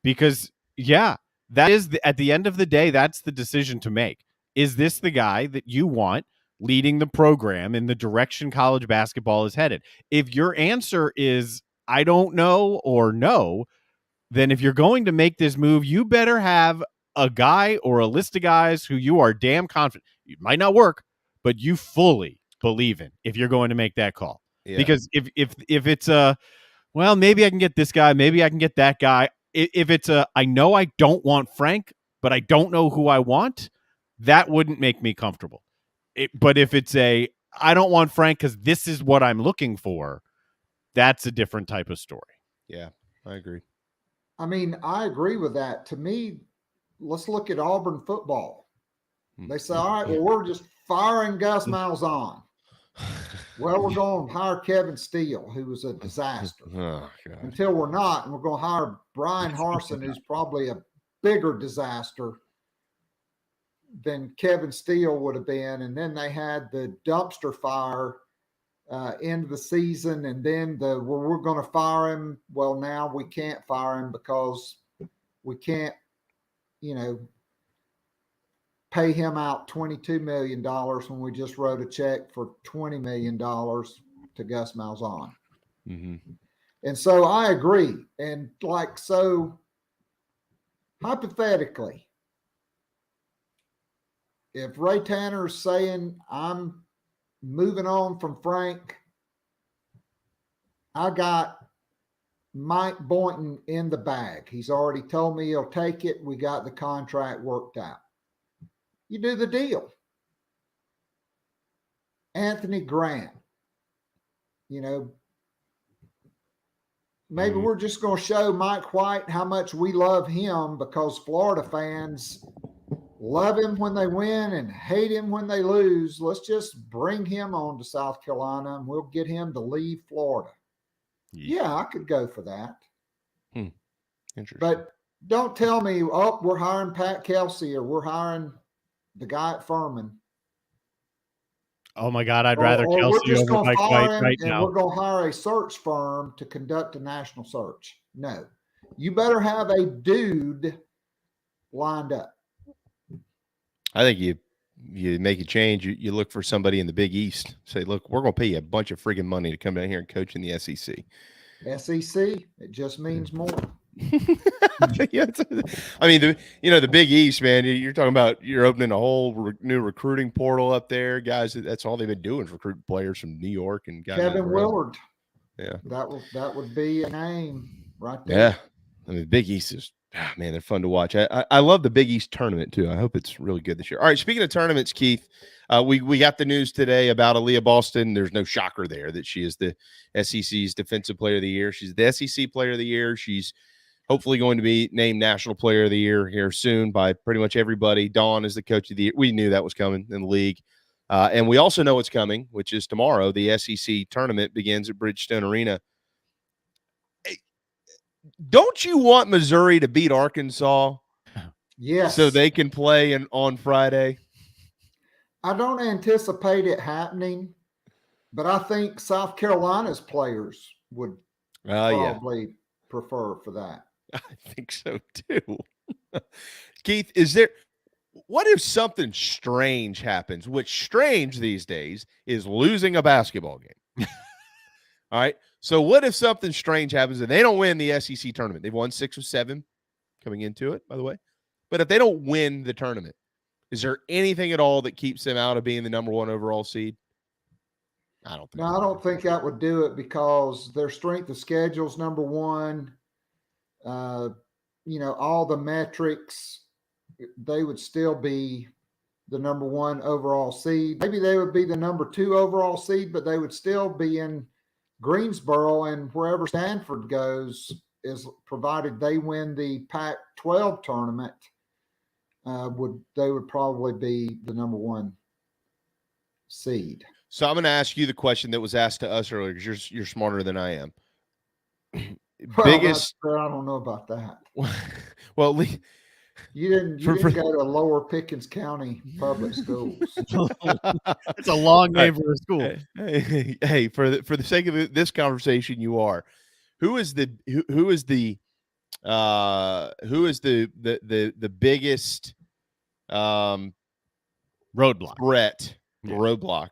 Because, yeah, that is, at the end of the day, that's the decision to make. Is this the guy that you want leading the program in the direction college basketball is headed? If your answer is, I don't know or no, then if you're going to make this move, you better have a guy or a list of guys who you are damn confident. It might not work, but you fully believe in if you're going to make that call. Yeah. Because if it's well, maybe I can get this guy, maybe I can get that guy. If it's I know I don't want Frank, but I don't know who I want, that wouldn't make me comfortable. But if it's I don't want Frank because this is what I'm looking for, that's a different type of story. Yeah, I agree. I mean, I agree with that. To me, let's look at Auburn football. They say, all right, well, we're just firing Gus Malzahn. Well, we're going to hire Kevin Steele, who was a disaster. Until we're not, and we're going to hire Brian Harsin, who's probably a bigger disaster than Kevin Steele would have been. And then they had the dumpster fire end of the season, and then we're going to fire him. Well, now we can't fire him because we can't, pay him out $22 million when we just wrote a check for $20 million to Gus Malzahn. Mm-hmm. And so I agree. And so hypothetically, if Ray Tanner's saying I'm moving on from Frank, I got Mike Boynton in the bag. He's already told me he'll take it. We got the contract worked out. You do the deal. Anthony Grant, maybe we're just going to show Mike White how much we love him because Florida fans love him when they win and hate him when they lose. Let's just bring him on to South Carolina and we'll get him to leave Florida. Yeah, I could go for that. Interesting. But don't tell me, we're hiring Pat Kelsey or we're hiring the guy at Furman. Oh my God, I'd rather Kelsey over Mike White right now. We're going to hire a search firm to conduct a national search. No, you better have a dude lined up. I think you make a change. You look for somebody in the Big East. Say, look, we're going to pay you a bunch of friggin' money to come down here and coach in the SEC. SEC, it just means more. Yeah, I mean, the Big East, man. You're talking about you're opening a whole new recruiting portal up there, guys. That's all they've been doing is recruit players from New York and guys. Kevin Willard. Yeah, that would be a name right there. Yeah, I mean, the Big East is man, they're fun to watch. I love the Big East tournament too. I hope it's really good this year. All right, speaking of tournaments, Keith, we got the news today about Aaliyah Boston. There's no shocker there that she is the SEC's Defensive Player of the Year. She's the SEC Player of the Year. She's hopefully going to be named National Player of the Year here soon by pretty much everybody. Dawn is the Coach of the Year. We knew that was coming in the league. And we also know what's coming, which is tomorrow. The SEC tournament begins at Bridgestone Arena. Hey, don't you want Missouri to beat Arkansas? Yes. So they can play on Friday? I don't anticipate it happening, but I think South Carolina's players would probably prefer for that. I think so too. Keith, what if something strange happens? Which strange these days is losing a basketball game. All right. So what if something strange happens and they don't win the SEC tournament? They've won 6 of 7 coming into it, by the way. But if they don't win the tournament, is there anything at all that keeps them out of being the number 1 overall seed? I don't think. No, I don't think that would do it because their strength of schedule is number 1. All the metrics, they would still be the number 1 overall seed. Maybe they would be the number 2 overall seed, but they would still be in Greensboro, and wherever Stanford goes is provided they win the Pac-12 tournament. They would probably be the number 1 seed. So I'm going to ask you the question that was asked to us earlier because you're smarter than I am. Biggest? I don't know about that. Well, you didn't go to Lower Pickens County Public Schools. It's a long name for a school. Hey, for the sake of this conversation, you are. Who is the biggest roadblock threat roadblock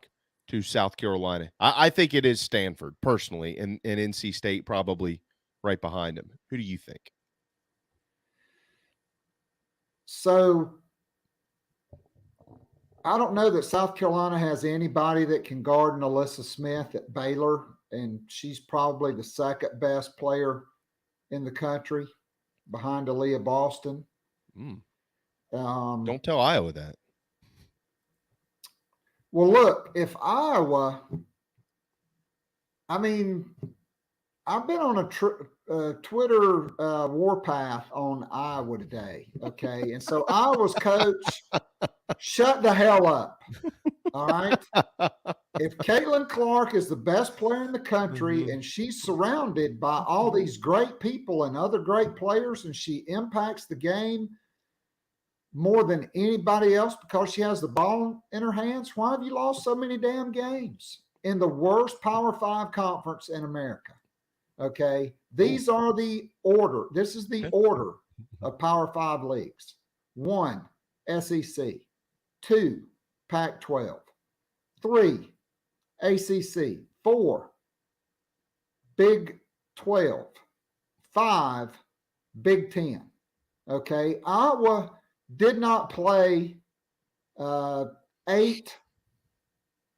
to South Carolina. I think it is Stanford, personally, and NC State probably right behind them. Who do you think? So I don't know that South Carolina has anybody that can guard Alyssa Smith at Baylor, and she's probably the second best player in the country behind Aaliyah Boston. Don't tell Iowa that. Well, look, if Iowa, I mean, I've been on a Twitter warpath on Iowa today, okay? And so Iowa's coach, shut the hell up, all right? If Caitlin Clark is the best player in the country and she's surrounded by all these great people and other great players and she impacts the game more than anybody else because she has the ball in her hands, why have you lost so many damn games in the worst Power 5 conference in America? Okay, these are the order. This is the order of Power 5 leagues. 1, SEC. 2, Pac-12. 3, ACC. 4, Big 12. 5, Big 10. Okay, Iowa did not play 8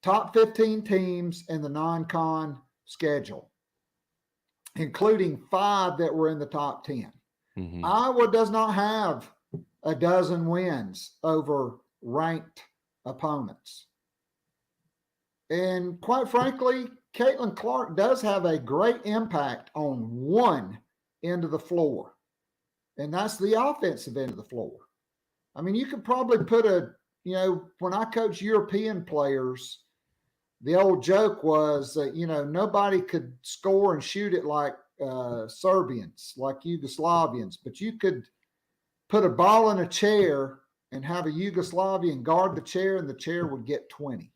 top 15 teams in the non-con schedule, including 5 that were in the top 10. Iowa does not have a dozen wins over ranked opponents. And quite frankly, Caitlin Clark does have a great impact on one end of the floor, and that's the offensive end of the floor. I mean, you could probably put when I coach European players, the old joke was that, nobody could score and shoot it like Serbians, like Yugoslavians, but you could put a ball in a chair and have a Yugoslavian guard the chair and the chair would get 20.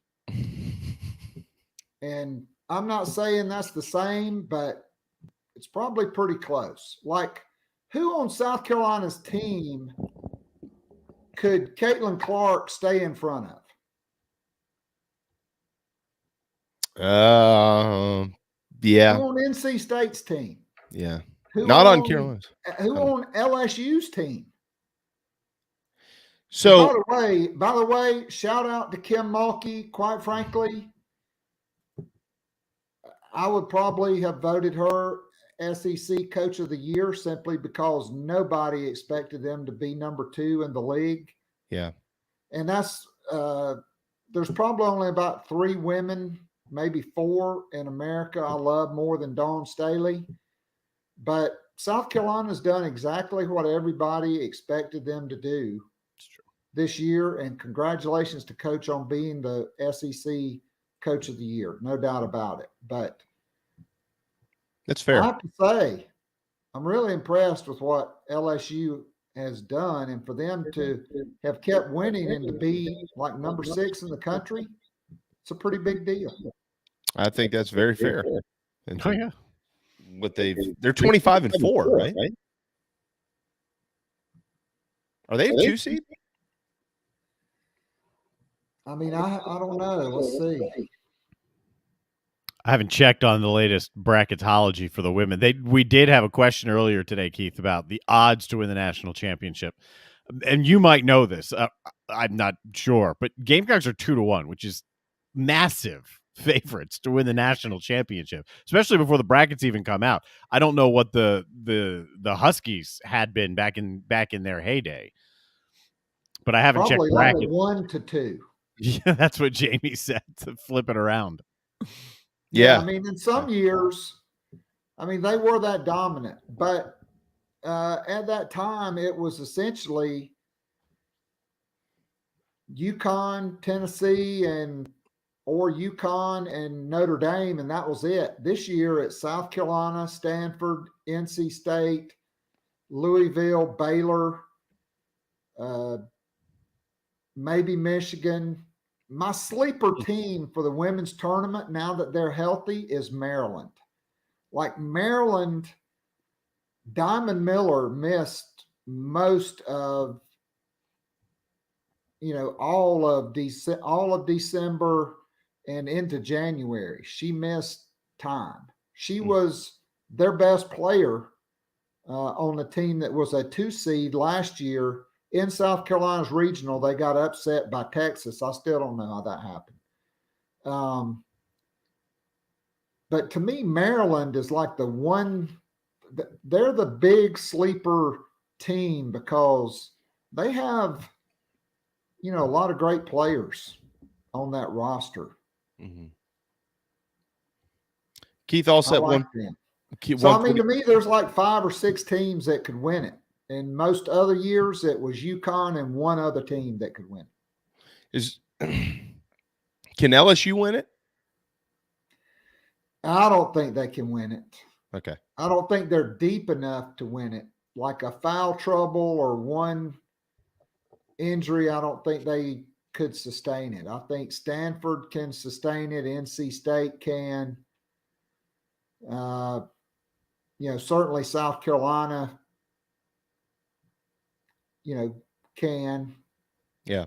And I'm not saying that's the same, but it's probably pretty close. Like, who on South Carolina's team could Caitlin Clark stay in front of? Yeah. Who on NC State's team? Yeah. Who Not on Carolina's. Who on LSU's team? So, by the way, shout out to Kim Mulkey. Quite frankly, I would probably have voted her SEC Coach of the Year simply because nobody expected them to be number 2 in the league. Yeah. And that's there's probably only about 3 women, maybe 4 in America I love more than Dawn Staley. But South Carolina's done exactly what everybody expected them to do this year. And congratulations to Coach on being the SEC Coach of the Year. No doubt about it. But that's fair. I have to say, I'm really impressed with what LSU has done. And for them to have kept winning and to be like number 6 in the country, it's a pretty big deal. I think that's very fair. And they're 25-4, right? Are they a 2 seed? I mean, I don't know. Let's see. I haven't checked on the latest bracketology for the women. We did have a question earlier today, Keith, about the odds to win the national championship. And you might know this. I'm not sure. But Gamecocks are 2-1, which is massive favorites to win the national championship, especially before the brackets even come out. I don't know what the Huskies had been back in their heyday. But I haven't probably checked brackets. 1-2. Yeah, that's what Jamie said, to flip it around. Yeah. I mean, in some years, they were that dominant. But at that time, it was essentially UConn, Tennessee, or UConn and Notre Dame, and that was it. This year, it's South Carolina, Stanford, NC State, Louisville, Baylor, maybe Michigan. My sleeper team for the women's tournament, now that they're healthy, is Maryland. Like Maryland, Diamond Miller missed most of, all of December, and into January. She missed time. She was their best player on the team that was a 2 seed last year in South Carolina's regional. They got upset by Texas. I still don't know how that happened. But to me, Maryland is like the one, they're the big sleeper team because they have, a lot of great players on that roster. Mm-hmm. Keith Allsep one. To me, there's like 5 or 6 teams that could win it. In most other years, it was UConn and one other team that could win it. Can LSU win it? I don't think they can win it. Okay. I don't think they're deep enough to win it. Like a foul trouble or one injury, I don't think they could sustain it. I think Stanford can sustain it. NC State can. Certainly South Carolina, can. Yeah.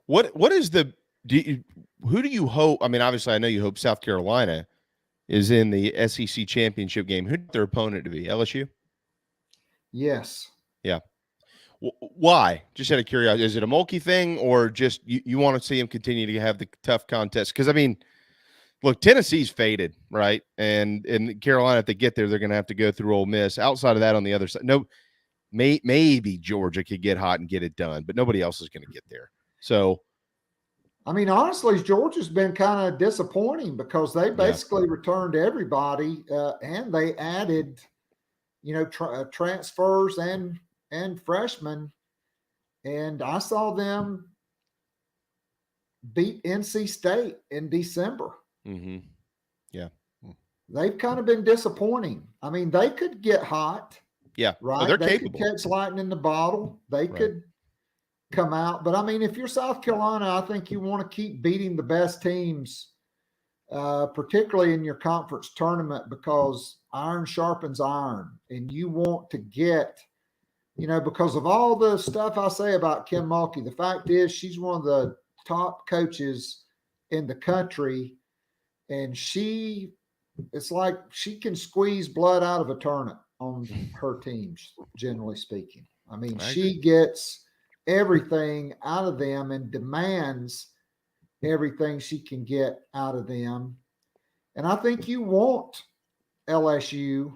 What is who do you hope? I mean, obviously, I know you hope South Carolina is in the SEC championship game. Who's their opponent to be? LSU? Yes. Yeah. Why? Just out of curiosity, is it a Mulkey thing or just you want to see him continue to have the tough contest? Because, I mean, look, Tennessee's faded, right? And Carolina, if they get there, they're going to have to go through Ole Miss. Outside of that, on the other side, maybe Georgia could get hot and get it done, but nobody else is going to get there. So, I mean, honestly, Georgia's been kind of disappointing because they basically returned everybody and they added, transfers and freshmen. And I saw them beat NC State in December. Mm-hmm. Yeah. They've kind of been disappointing. I mean, they could get hot. Yeah. Right. Oh, they're they capable. Could catch lightning in the bottle. They could come out. But I mean, if you're South Carolina, I think you want to keep beating the best teams, particularly in your conference tournament, because iron sharpens iron. And you want to get, because of all the stuff I say about Kim Mulkey, the fact is she's one of the top coaches in the country. And it's like she can squeeze blood out of a turnip on her teams, generally speaking. I mean, she gets everything out of them and demands everything she can get out of them. And I think you want LSU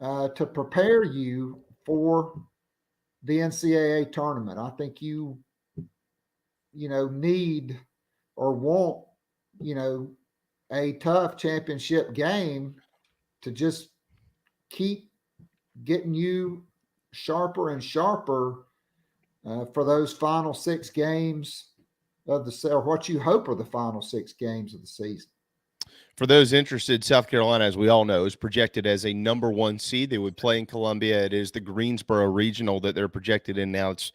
to prepare you for the NCAA tournament. I think you need or want, a tough championship game to just keep getting you sharper and sharper for those final 6 games of or what you hope are the final 6 games of the season. For those interested, South Carolina, as we all know, is projected as a number 1 seed. They would play in Columbia. It is the Greensboro regional that they're projected in now. It's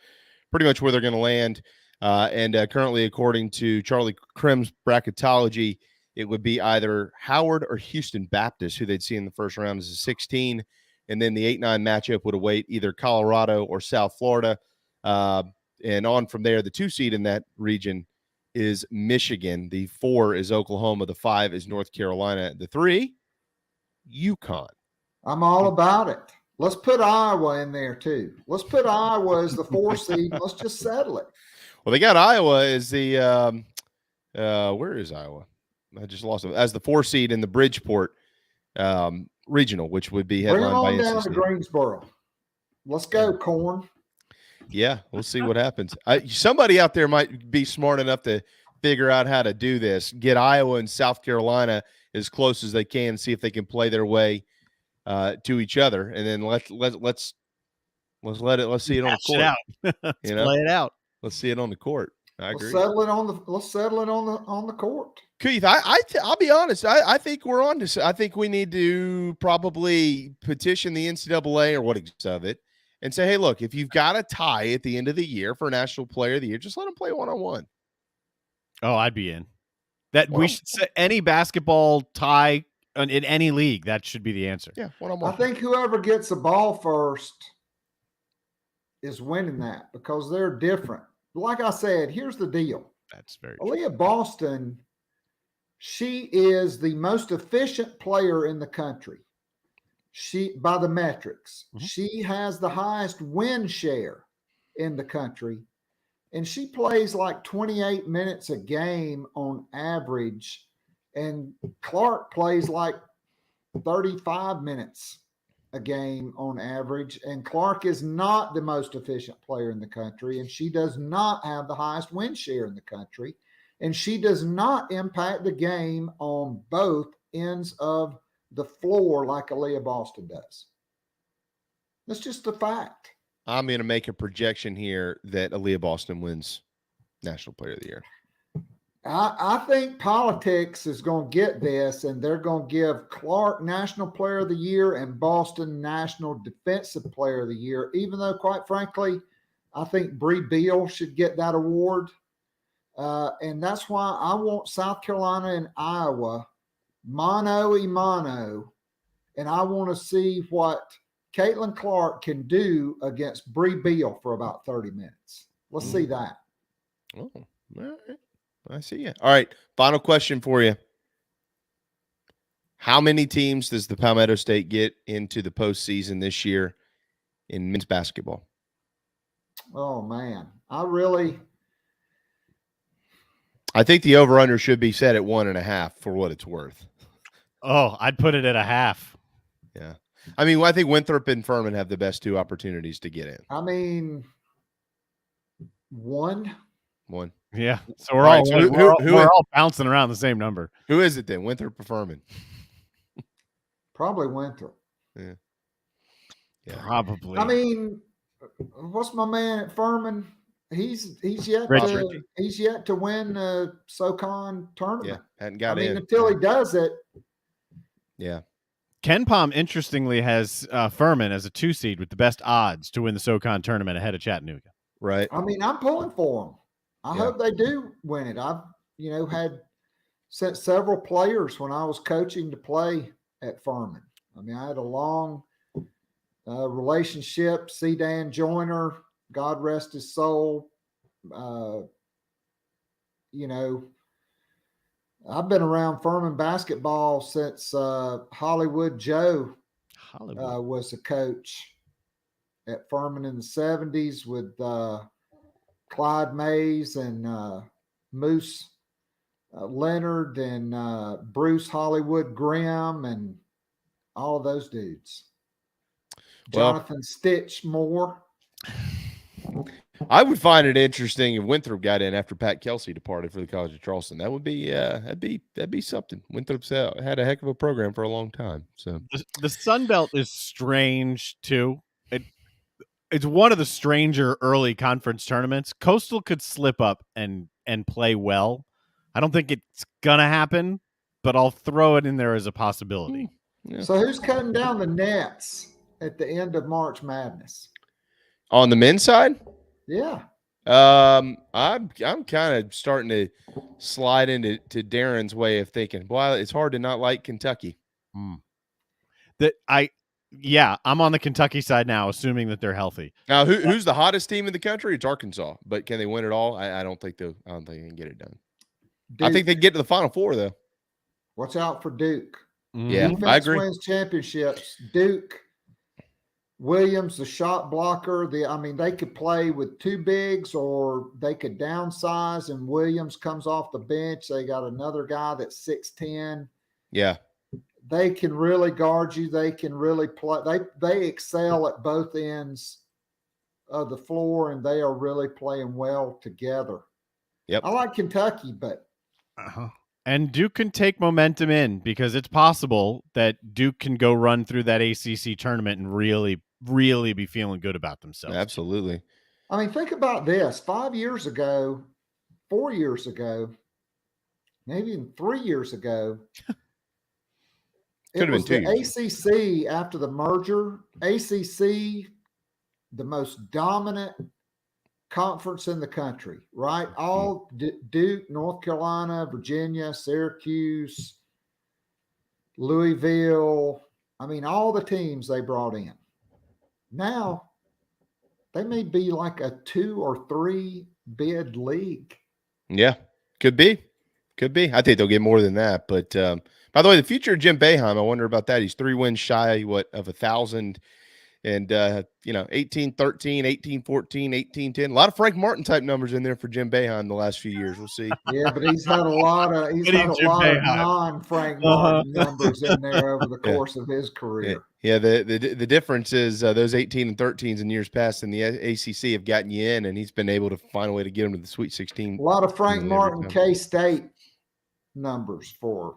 pretty much where they're going to land. And currently, according to Charlie Krim's bracketology, it would be either Howard or Houston Baptist, who they'd see in the first round as a 16. And then the 8-9 matchup would await either Colorado or South Florida. And on from there, the 2 seed in that region is Michigan. The 4 is Oklahoma. The 5 is North Carolina. The 3, UConn. I'm all about it. Let's put Iowa in there too. Let's put Iowa as the 4 seed. Let's just settle it. Well, they got Iowa as the where is Iowa? I just lost it. As the 4 seed in the Bridgeport regional, which would be headlined by NC State. Bring them on down to Greensboro. Let's go, Corn. Yeah, we'll see what happens. Somebody out there might be smart enough to figure out how to do this. Get Iowa and South Carolina as close as they can. See if they can play their way to each other, and then let's see it on the court. Let's play it out. Let's see it on the court. I agree. Let's settle it on the court. Keith, I'll be honest. I think we're on this. I think we need to probably petition the NCAA or what of it and say, hey, look, if you've got a tie at the end of the year for National Player of the Year, just let them play one-on-one. Oh, I'd be in. We should set any basketball tie in any league. That should be the answer. Yeah, one-on-one. I think whoever gets the ball first is winning that because they're different. Like I said, here's the deal. That's very Aaliyah Boston She is the most efficient player in the country. By the metrics, she has the highest win share in the country, and she plays like 28 minutes a game on average, and Clark plays like 35 minutes a game on average, and Clark is not the most efficient player in the country, and she does not have the highest win share in the country, and she does not impact the game on both ends of the floor like Aaliyah Boston does. That's just a fact. I'm going to make a projection here that Aaliyah Boston wins National Player of the Year. I think politics is going to get this, and they're going to give Clark National Player of the Year and Boston National Defensive Player of the Year, even though, quite frankly, I think Bree Beal should get that award. And that's why I want South Carolina and Iowa mano a mano, and I want to see what Caitlin Clark can do against Bree Beal for about 30 minutes. Let's see that. Oh, all right. I see you. All right. Final question for you. How many teams does the Palmetto State get into the postseason this year in men's basketball? Oh, man. I think the over-under should be set at 1.5 for what it's worth. Oh, I'd put it at a half. Yeah. I mean, I think Winthrop and Furman have the best two opportunities to get in. I mean, one. Yeah. So we're all bouncing around the same number. Who is it then? Winthrop or Furman? Probably Winthrop. Yeah. Probably. I mean, what's my man at Furman? He's yet to win the SoCon tournament. Yeah, hadn't got in. Until he does it. Yeah. Ken Palm, interestingly, has Furman as a 2 seed with the best odds to win the SoCon tournament ahead of Chattanooga. Right. I mean, I'm pulling for them. I hope they do win it. I've, had sent several players when I was coaching to play at Furman. I mean, I had a long relationship. C. Dan Joyner, God rest his soul. I've been around Furman basketball since Hollywood Joe was a coach at Furman in the 70s with Clyde Mays and Moose Leonard and Bruce Hollywood Grimm and all of those dudes. Jonathan Stitch Moore. I would find it interesting if Winthrop got in after Pat Kelsey departed for the College of Charleston. That would be that'd be something. Winthrop's had a heck of a program for a long time. So the Sun Belt is strange too. It's one of the stranger early conference tournaments. Coastal could slip up and play well. I don't think it's gonna happen, but I'll throw it in there as a possibility. Yeah. So who's cutting down the nets at the end of March Madness? On the men's side? Yeah. I'm kind of starting to slide into Darren's way of thinking. Boy, it's hard to not like Kentucky. I'm on the Kentucky side now, assuming that they're healthy. Now, who's the hottest team in the country? It's Arkansas, but can they win it all? I don't think they can get it done. Duke. I think they can get to the Final Four though. Watch out for Duke. Yeah, Defense I agree. Wins championships. Duke, Williams, the shot blocker. They could play with two bigs, or they could downsize. And Williams comes off the bench. They got another guy that's 6'10". Yeah. They can really guard you. They can really play. They excel at both ends of the floor, and they are really playing well together. Yep. I like Kentucky, but and Duke can take momentum in, because it's possible that Duke can go run through that ACC tournament and really, really be feeling good about themselves. Absolutely. Think about this. 5 years ago, 4 years ago, maybe even 3 years ago, it was the ACC after the merger. ACC, the most dominant conference in the country, right? All Duke, North Carolina, Virginia, Syracuse, Louisville. All the teams they brought in. Now, they may be like a 2 or 3 bid league. Yeah, could be. Could be. I think they'll get more than that. But by the way, the future of Jim Boeheim, I wonder about that. He's 3 wins shy, of 1,000. And, 18-13, 18-14, 18-10. A lot of Frank Martin type numbers in there for Jim Boeheim the last few years. We'll see. Yeah, but he's had a lot of non-Frank Martin numbers in there over the course of his career. Yeah, the difference is those 18 and 13s in years past in the ACC have gotten you in, and he's been able to find a way to get him to the Sweet 16. A lot of Frank Martin K-State numbers for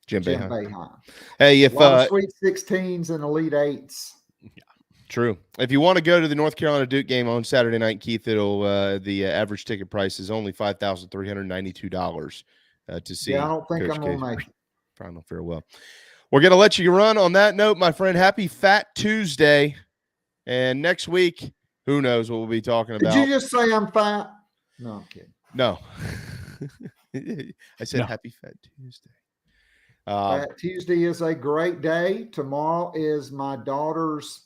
Jim Boeheim. Hey, if Sweet 16s and Elite 8s. Yeah, true. If you want to go to the North Carolina Duke game on Saturday night, Keith, it'll the average ticket price is only $5,392 to see. Yeah, I don't think Coach I'm going to make it. Final farewell. We're going to let you run on that note, my friend. Happy Fat Tuesday. And next week, who knows what we'll be talking about. Did you just say I'm fat? No, I'm kidding. No. I said Happy Fat Tuesday. Fat Tuesday is a great day. Tomorrow is my daughter's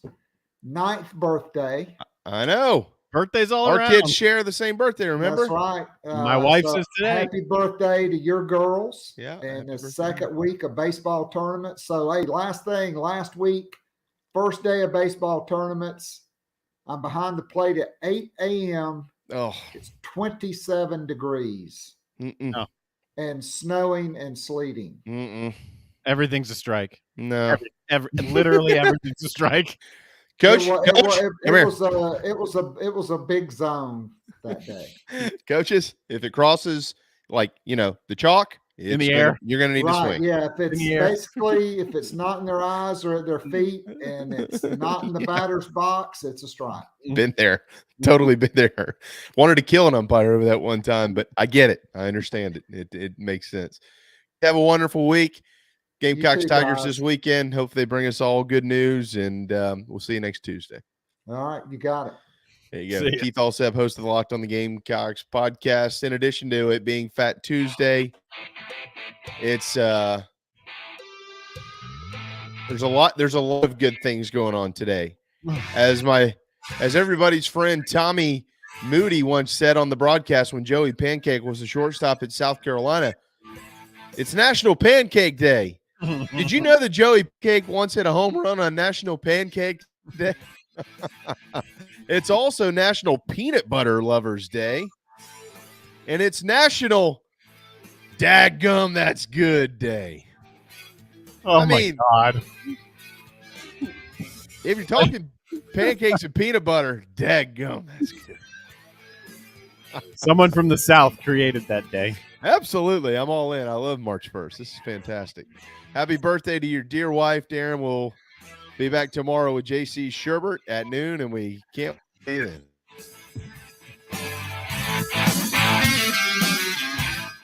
9th birthday. I know. Birthdays all around. Our kids share the same birthday, remember? That's right. My wife says today. Happy birthday to your girls. Yeah. And the second week of baseball tournament. So, hey, last week, first day of baseball tournaments. I'm behind the plate at 8 a.m. Oh. It's 27 degrees. No. And snowing and sleeting. Everything's a strike. No. Literally everything's a strike. Coach, it was a big zone that day. Coaches, if it crosses the chalk in the air, you're going to need to swing. Yeah, if it's basically if it's not in their eyes or at their feet and it's not in the batter's box, it's a strike. Been there. Totally been there. Wanted to kill an umpire over that one time, but I get it. I understand it. It makes sense. Have a wonderful week. Gamecocks Tigers this weekend. Hope they bring us all good news, and we'll see you next Tuesday. All right, you got it. There you go. Keith Allsep, host of the Locked On The Gamecocks podcast. In addition to it being Fat Tuesday, it's there's a lot of good things going on today. As everybody's friend Tommy Moody once said on the broadcast when Joey Pancake was the shortstop at South Carolina, it's National Pancake Day. Did you know that Joey Pancake once hit a home run on National Pancake Day? It's also National Peanut Butter Lovers Day. And it's National Dadgum That's Good Day. Oh, my God. If you're talking pancakes and peanut butter, dadgum, that's good. Someone from the South created that day. Absolutely. I'm all in. I love March 1st. This is fantastic. Happy birthday to your dear wife, Darren. We'll be back tomorrow with JC Sherbert at noon, and we can't wait in.